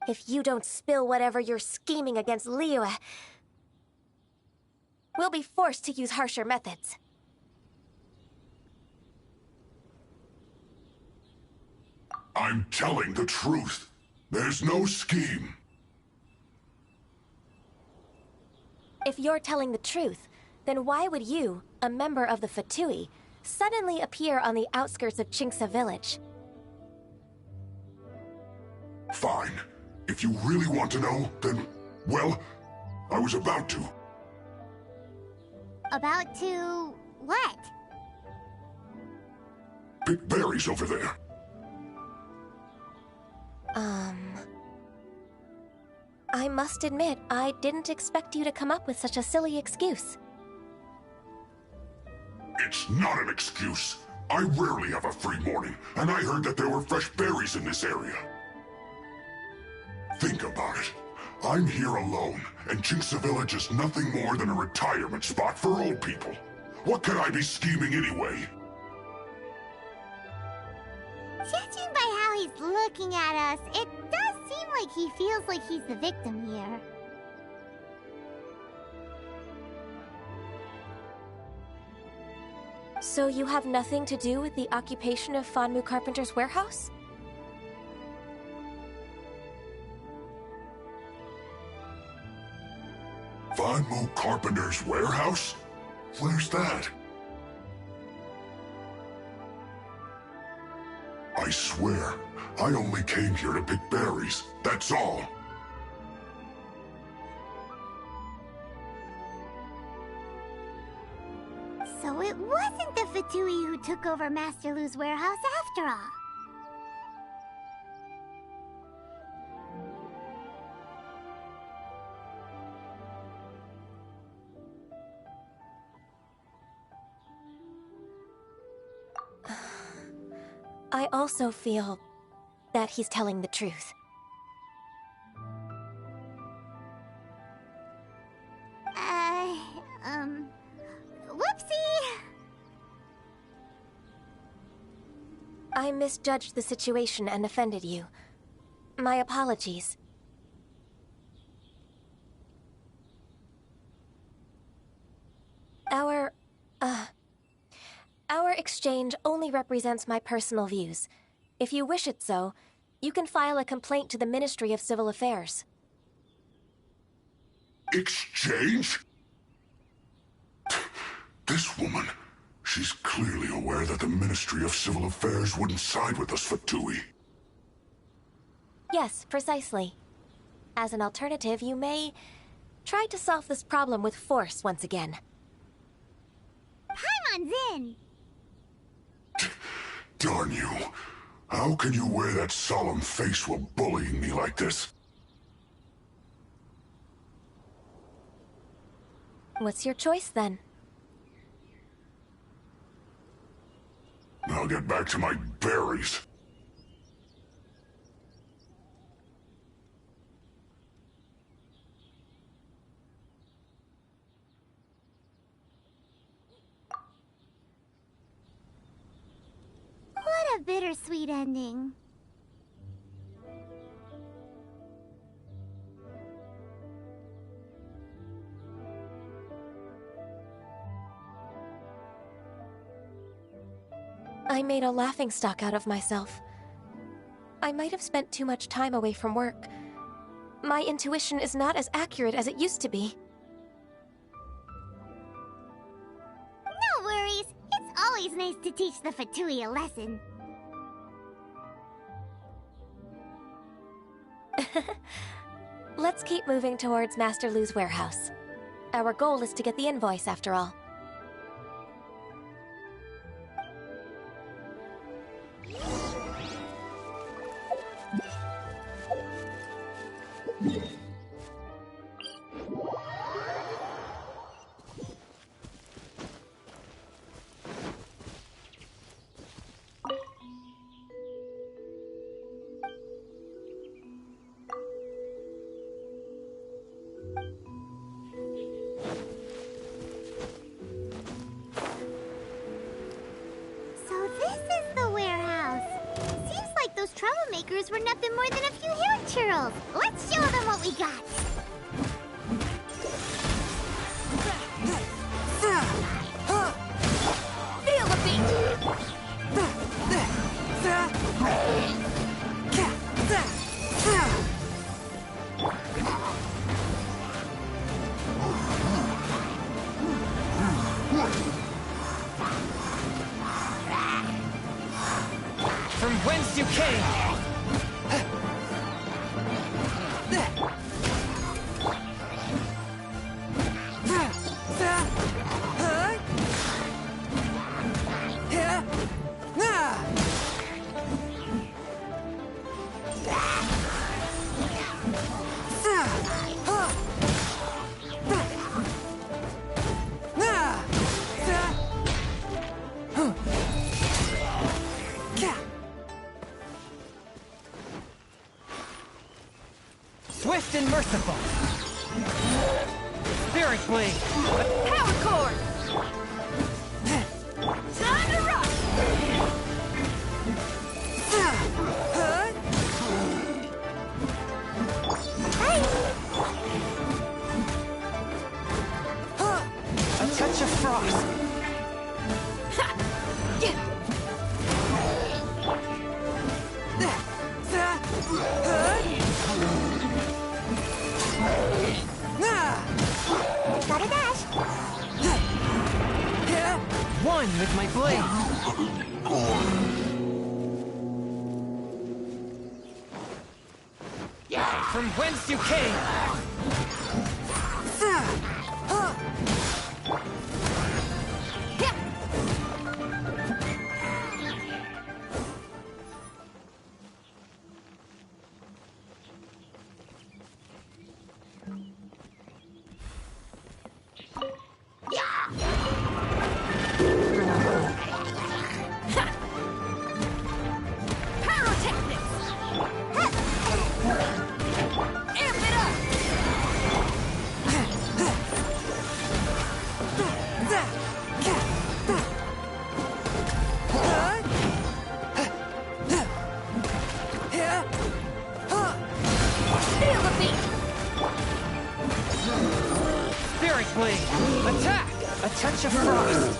If you don't spill whatever you're scheming against Liyue, we'll be forced to use harsher methods. I'm telling the truth. There's no scheme. If you're telling the truth, then why would you, a member of the Fatui, suddenly appear on the outskirts of Chinxa village? Fine. If you really want to know, then, well, I was about to. About to what? Pick berries over there. I must admit, I didn't expect you to come up with such a silly excuse. It's not an excuse. I rarely have a free morning, and I heard that there were fresh berries in this area. Think about it. I'm here alone, and Chinxa Village is nothing more than a retirement spot for old people. What could I be scheming anyway? Judging by how he's looking at us, it does seem like he feels like he's the victim here. So you have nothing to do with the occupation of Fanmu Carpenter's warehouse? Fanmu Carpenter's warehouse? Where's that? I swear, I only came here to pick berries, that's all. So it wasn't the Fatui who took over Master Lu's warehouse after all. I also feel that he's telling the truth. Whoopsie! I misjudged the situation and offended you. My apologies. Our exchange only represents my personal views. If you wish it so, you can file a complaint to the Ministry of Civil Affairs. Exchange? This woman, she's clearly aware that the Ministry of Civil Affairs wouldn't side with us, Fatui. Yes, precisely. As an alternative, you may try to solve this problem with force once again. Paimon's in! Darn you. How can you wear that solemn face while bullying me like this? What's your choice, then? I'll get back to my berries. What a bittersweet ending. I made a laughingstock out of myself. I might have spent too much time away from work. My intuition is not as accurate as it used to be. No worries. It's always nice to teach the Fatui a lesson. Let's keep moving towards Master Lu's warehouse. Our goal is to get the invoice, after all. So this is the warehouse. Seems like those troublemakers were nothing more than a few hair churls. Let's show them what we got. Feel the beat! From whence you came! Swift and merciful! Spirit Blade! Power cord! Time to rock! A touch of frost! Gotta dash. One with my blade! From whence you came! Spirit Blade! Attack! A touch of frost!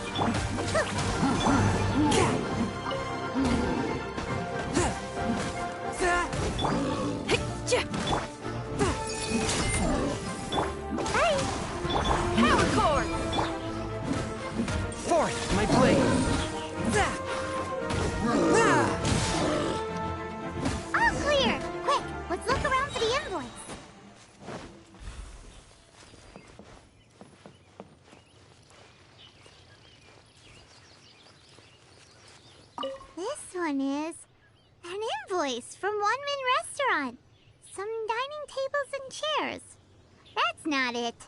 Power cord! Forth, my blade! All clear! Quick, let's look around for the invoice. This one is an invoice from One Min Restaurant. Some dining tables and chairs. That's not it.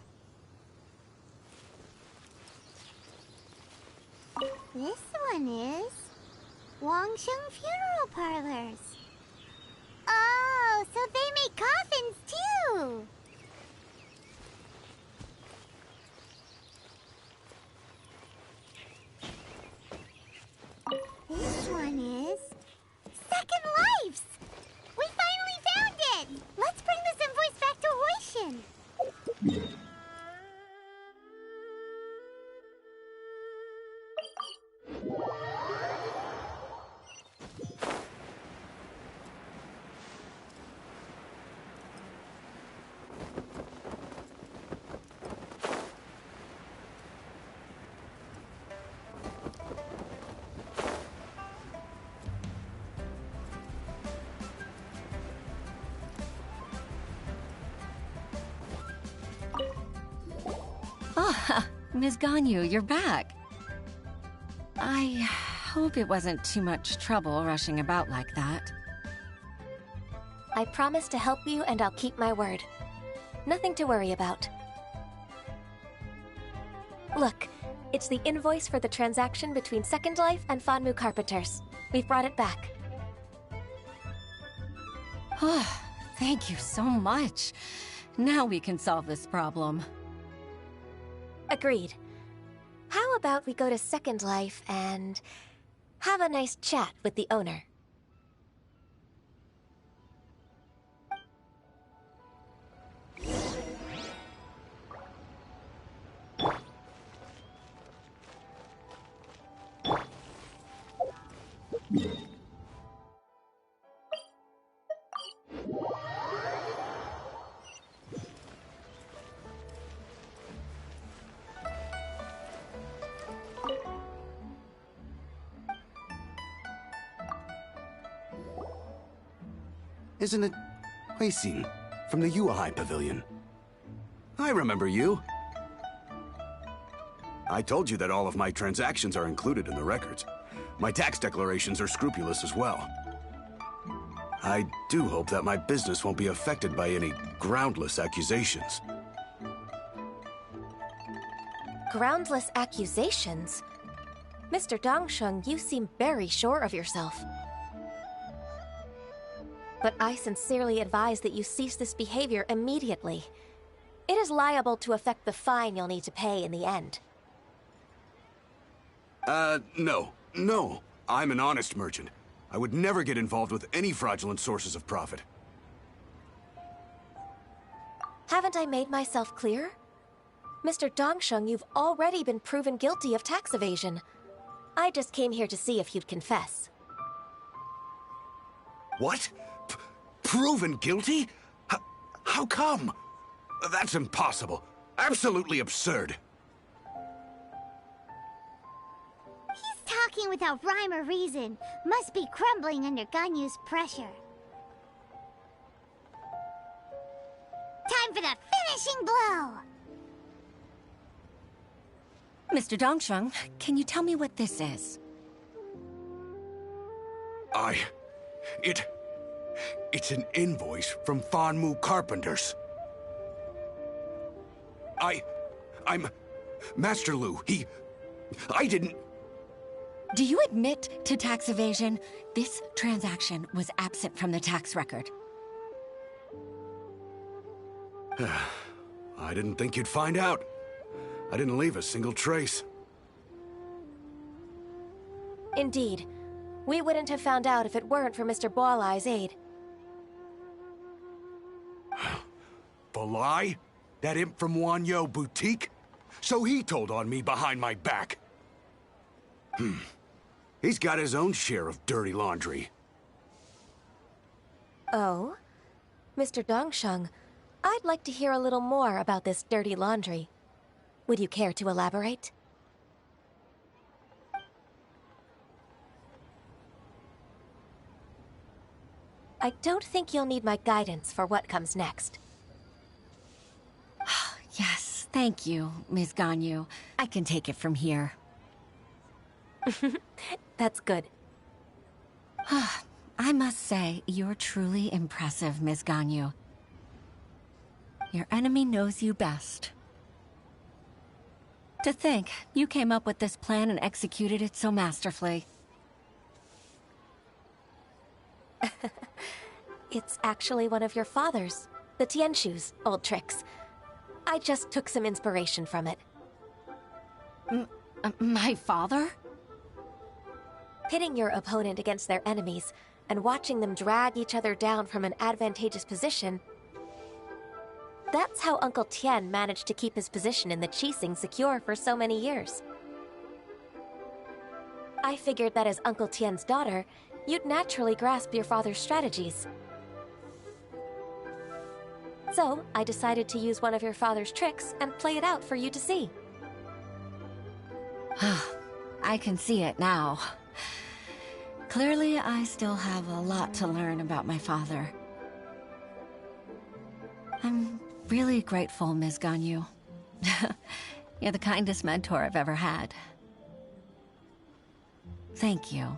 This one is Wangsheng Funeral Parlors. Oh, so they make coffins too. This one is Second Lives. We finally found it. Let's bring this invoice back to Hoishin. Ms. Ganyu, you're back. I hope it wasn't too much trouble rushing about like that. I promise to help you and I'll keep my word. Nothing to worry about. Look, it's the invoice for the transaction between Second Life and Fanmu Carpenters. We've brought it back. Oh, thank you so much. Now we can solve this problem. Agreed. How about we go to Second Life and have a nice chat with the owner? Isn't it Huixin from the Yuehai Pavilion? I remember you. I told you that all of my transactions are included in the records. My tax declarations are scrupulous as well. I do hope that my business won't be affected by any groundless accusations. Groundless accusations? Mr. Dongsheng, you seem very sure of yourself. But I sincerely advise that you cease this behavior immediately. It is liable to affect the fine you'll need to pay in the end. No. I'm an honest merchant. I would never get involved with any fraudulent sources of profit. Haven't I made myself clear? Mr. Dongsheng, you've already been proven guilty of tax evasion. I just came here to see if you'd confess. What? Proven guilty? How come? That's impossible. Absolutely absurd. He's talking without rhyme or reason. Must be crumbling under Ganyu's pressure. Time for the finishing blow! Mr. Dongsheng, can you tell me what this is? It's an invoice from Fanmu Carpenters. I'm Master Lu. I didn't... Do you admit to tax evasion? This transaction was absent from the tax record. I didn't think you'd find out. I didn't leave a single trace. Indeed. We wouldn't have found out if it weren't for Mr. Boalai's aid. Balai? That imp from Wanyo Boutique? So he told on me behind my back. He's got his own share of dirty laundry. Oh? Mr. Dongsheng, I'd like to hear a little more about this dirty laundry. Would you care to elaborate? I don't think you'll need my guidance for what comes next. Yes, thank you, Ms. Ganyu. I can take it from here. That's good. I must say, you're truly impressive, Ms. Ganyu. Your enemy knows you best. To think, you came up with this plan and executed it so masterfully. It's actually one of your father's, the Tianshu's, old tricks. I just took some inspiration from it. My father? Pitting your opponent against their enemies and watching them drag each other down from an advantageous position. That's how Uncle Tian managed to keep his position in the Qixing secure for so many years. I figured that as Uncle Tian's daughter, you'd naturally grasp your father's strategies. So, I decided to use one of your father's tricks and play it out for you to see. I can see it now. Clearly, I still have a lot to learn about my father. I'm really grateful, Ms. Ganyu. You're the kindest mentor I've ever had. Thank you.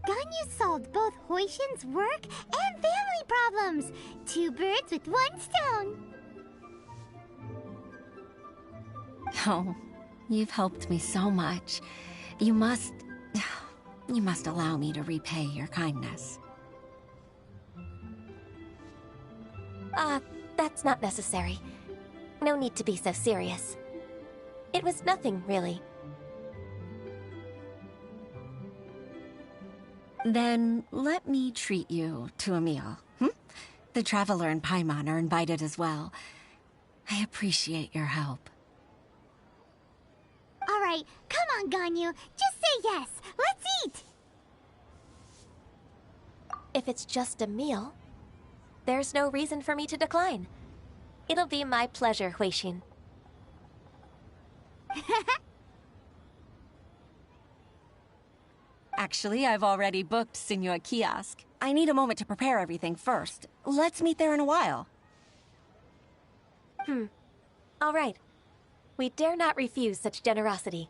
Ganyu solved both Huishin's work and family problems. 2 birds with 1 stone. Oh, you've helped me so much. You must allow me to repay your kindness. That's not necessary. No need to be so serious. It was nothing, really. Then let me treat you to a meal. The Traveler and Paimon are invited as well. I appreciate your help. All right, come on, Ganyu. Just say yes. Let's eat. If it's just a meal, there's no reason for me to decline. It'll be my pleasure, Huishin. Actually, I've already booked Sinua Kiosk. I need a moment to prepare everything first. Let's meet there in a while. All right. We dare not refuse such generosity.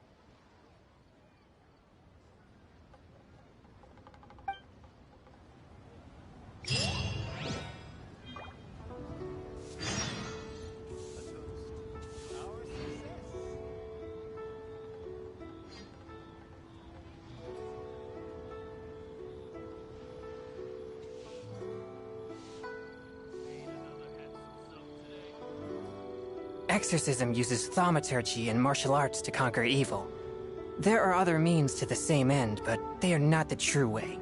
Exorcism uses thaumaturgy and martial arts to conquer evil. There are other means to the same end, but they are not the true way.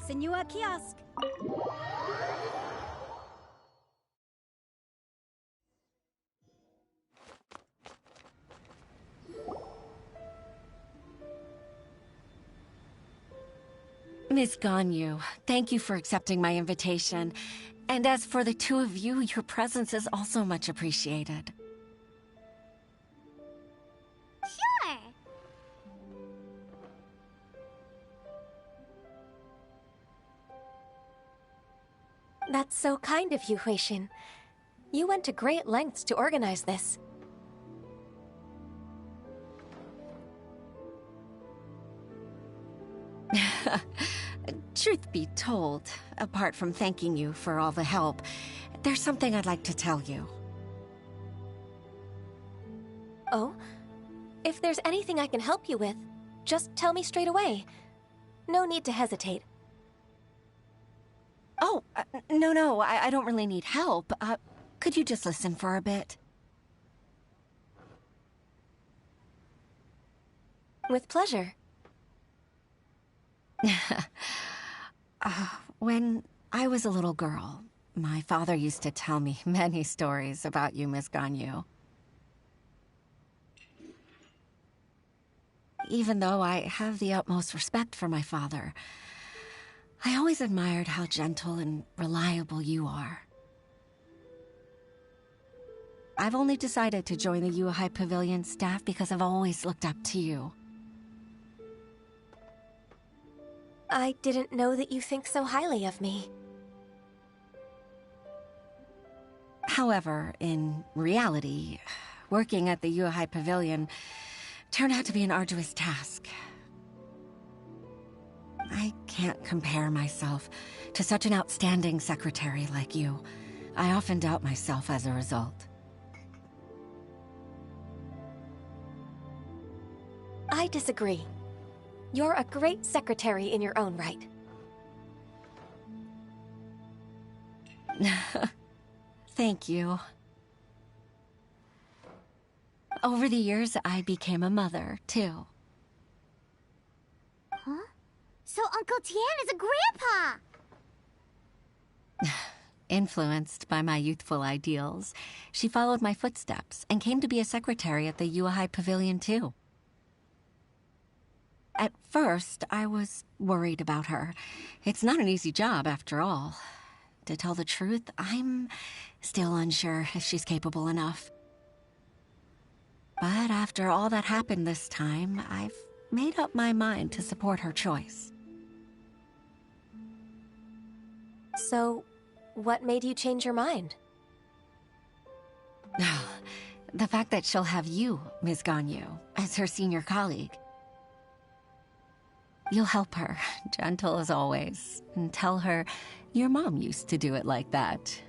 Sinua Kiosk. Miss Ganyu, thank you for accepting my invitation. And as for the two of you, your presence is also much appreciated. Sure. That's so kind of you, Huishin. You went to great lengths to organize this. Truth be told, apart from thanking you for all the help, there's something I'd like to tell you. Oh? If there's anything I can help you with, just tell me straight away. No need to hesitate. Oh, no, I don't really need help. Could you just listen for a bit? With pleasure. When I was a little girl, my father used to tell me many stories about you, Miss Ganyu. Even though I have the utmost respect for my father, I always admired how gentle and reliable you are. I've only decided to join the Yuehai Pavilion staff because I've always looked up to you. I didn't know that you think so highly of me. However, in reality, working at the Yuehai Pavilion turned out to be an arduous task. I can't compare myself to such an outstanding secretary like you. I often doubt myself as a result. I disagree. You're a great secretary in your own right. Thank you. Over the years, I became a mother, too. Huh? So Uncle Tian is a grandpa! Influenced by my youthful ideals, she followed my footsteps and came to be a secretary at the Yuehai Pavilion too. At first, I was worried about her. It's not an easy job, after all. To tell the truth, I'm still unsure if she's capable enough. But after all that happened this time, I've made up my mind to support her choice. So, what made you change your mind? The fact that she'll have you, Ms. Ganyu, as her senior colleague. You'll help her, gentle as always, and tell her your mom used to do it like that.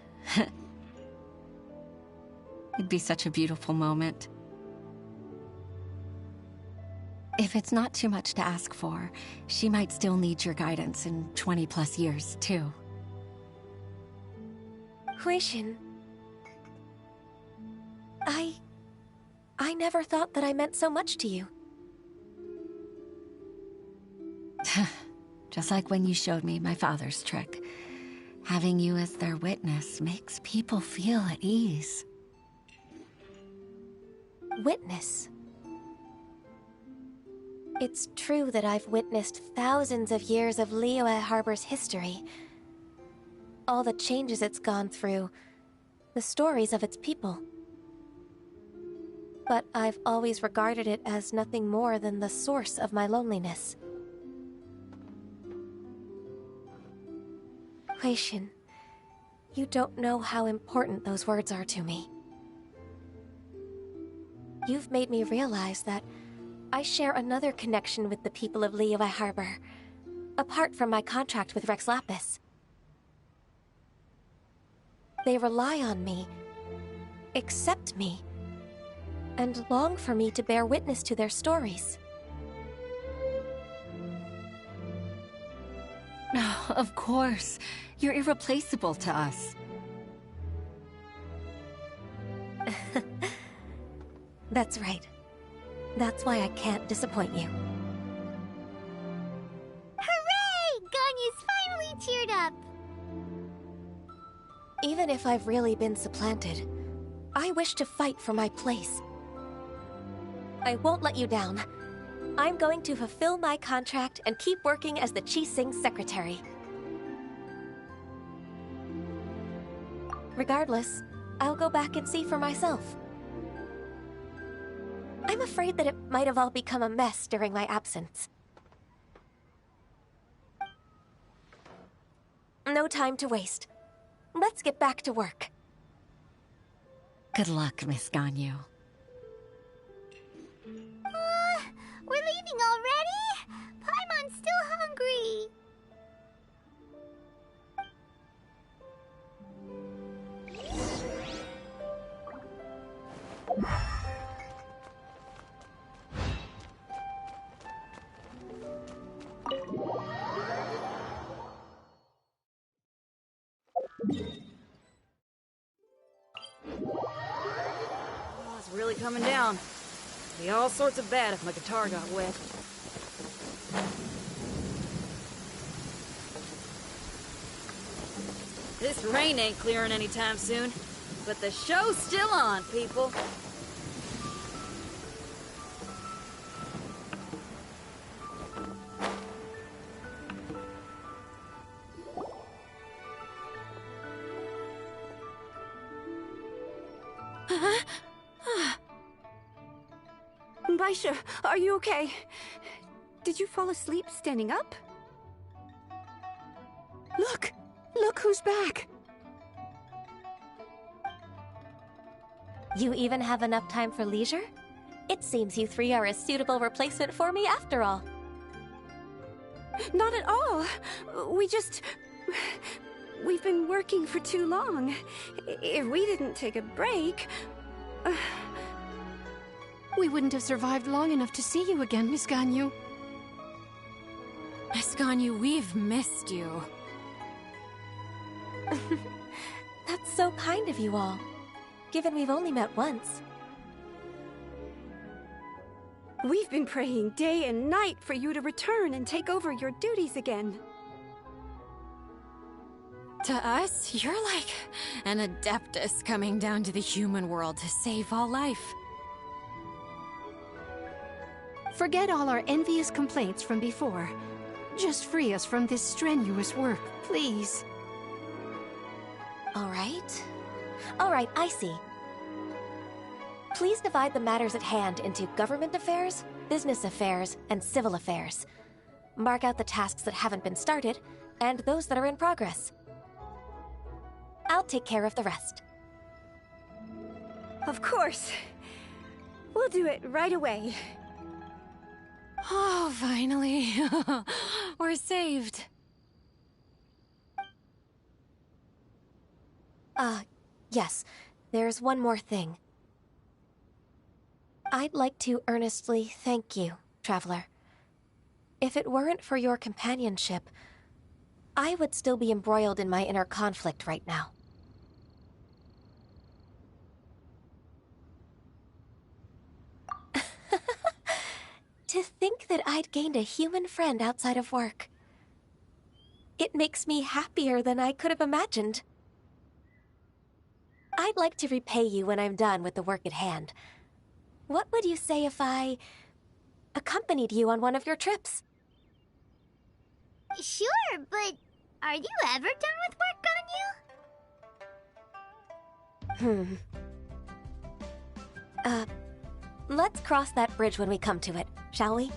It'd be such a beautiful moment. If it's not too much to ask for, she might still need your guidance in 20+ years, too. Huixin, I never thought that I meant so much to you. Just like when you showed me my father's trick. Having you as their witness makes people feel at ease. Witness? It's true that I've witnessed thousands of years of Liyue Harbor's history. All the changes it's gone through, the stories of its people. But I've always regarded it as nothing more than the source of my loneliness. Huixin, you don't know how important those words are to me. You've made me realize that I share another connection with the people of Liyue Harbor, apart from my contract with Rex Lapis. They rely on me, accept me, and long for me to bear witness to their stories. Oh, of course. You're irreplaceable to us. That's right. That's why I can't disappoint you. Hooray! Ganyu's finally cheered up! Even if I've really been supplanted, I wish to fight for my place. I won't let you down. I'm going to fulfill my contract and keep working as the Qixing secretary. Regardless, I'll go back and see for myself. I'm afraid that it might have all become a mess during my absence. No time to waste. Let's get back to work. Good luck, Miss Ganyu. We're leaving already? Paimon's still hungry. Oh, it's really coming down. Be all sorts of bad if my guitar got wet. This rain ain't clearing anytime soon, but the show's still on, people. Baisha, are you okay? Did you fall asleep standing up? Look! Look who's back! You even have enough time for leisure? It seems you three are a suitable replacement for me after all. Not at all. We've been working for too long. If we didn't take a break... We wouldn't have survived long enough to see you again, Miss Ganyu. Miss Ganyu, we've missed you. That's so kind of you all, given we've only met once. We've been praying day and night for you to return and take over your duties again. To us, you're like an adeptus coming down to the human world to save all life. Forget all our envious complaints from before. Just free us from this strenuous work, please. All right. All right, I see. Please divide the matters at hand into government affairs, business affairs, and civil affairs. Mark out the tasks that haven't been started, and those that are in progress. I'll take care of the rest. Of course. We'll do it right away. Oh, finally. We're saved. Yes. There's one more thing. I'd like to earnestly thank you, Traveler. If it weren't for your companionship, I would still be embroiled in my inner conflict right now. To think that I'd gained a human friend outside of work. It makes me happier than I could have imagined. I'd like to repay you when I'm done with the work at hand. What would you say if I accompanied you on one of your trips? Sure, but are you ever done with work, Ganyu? Let's cross that bridge when we come to it, shall we?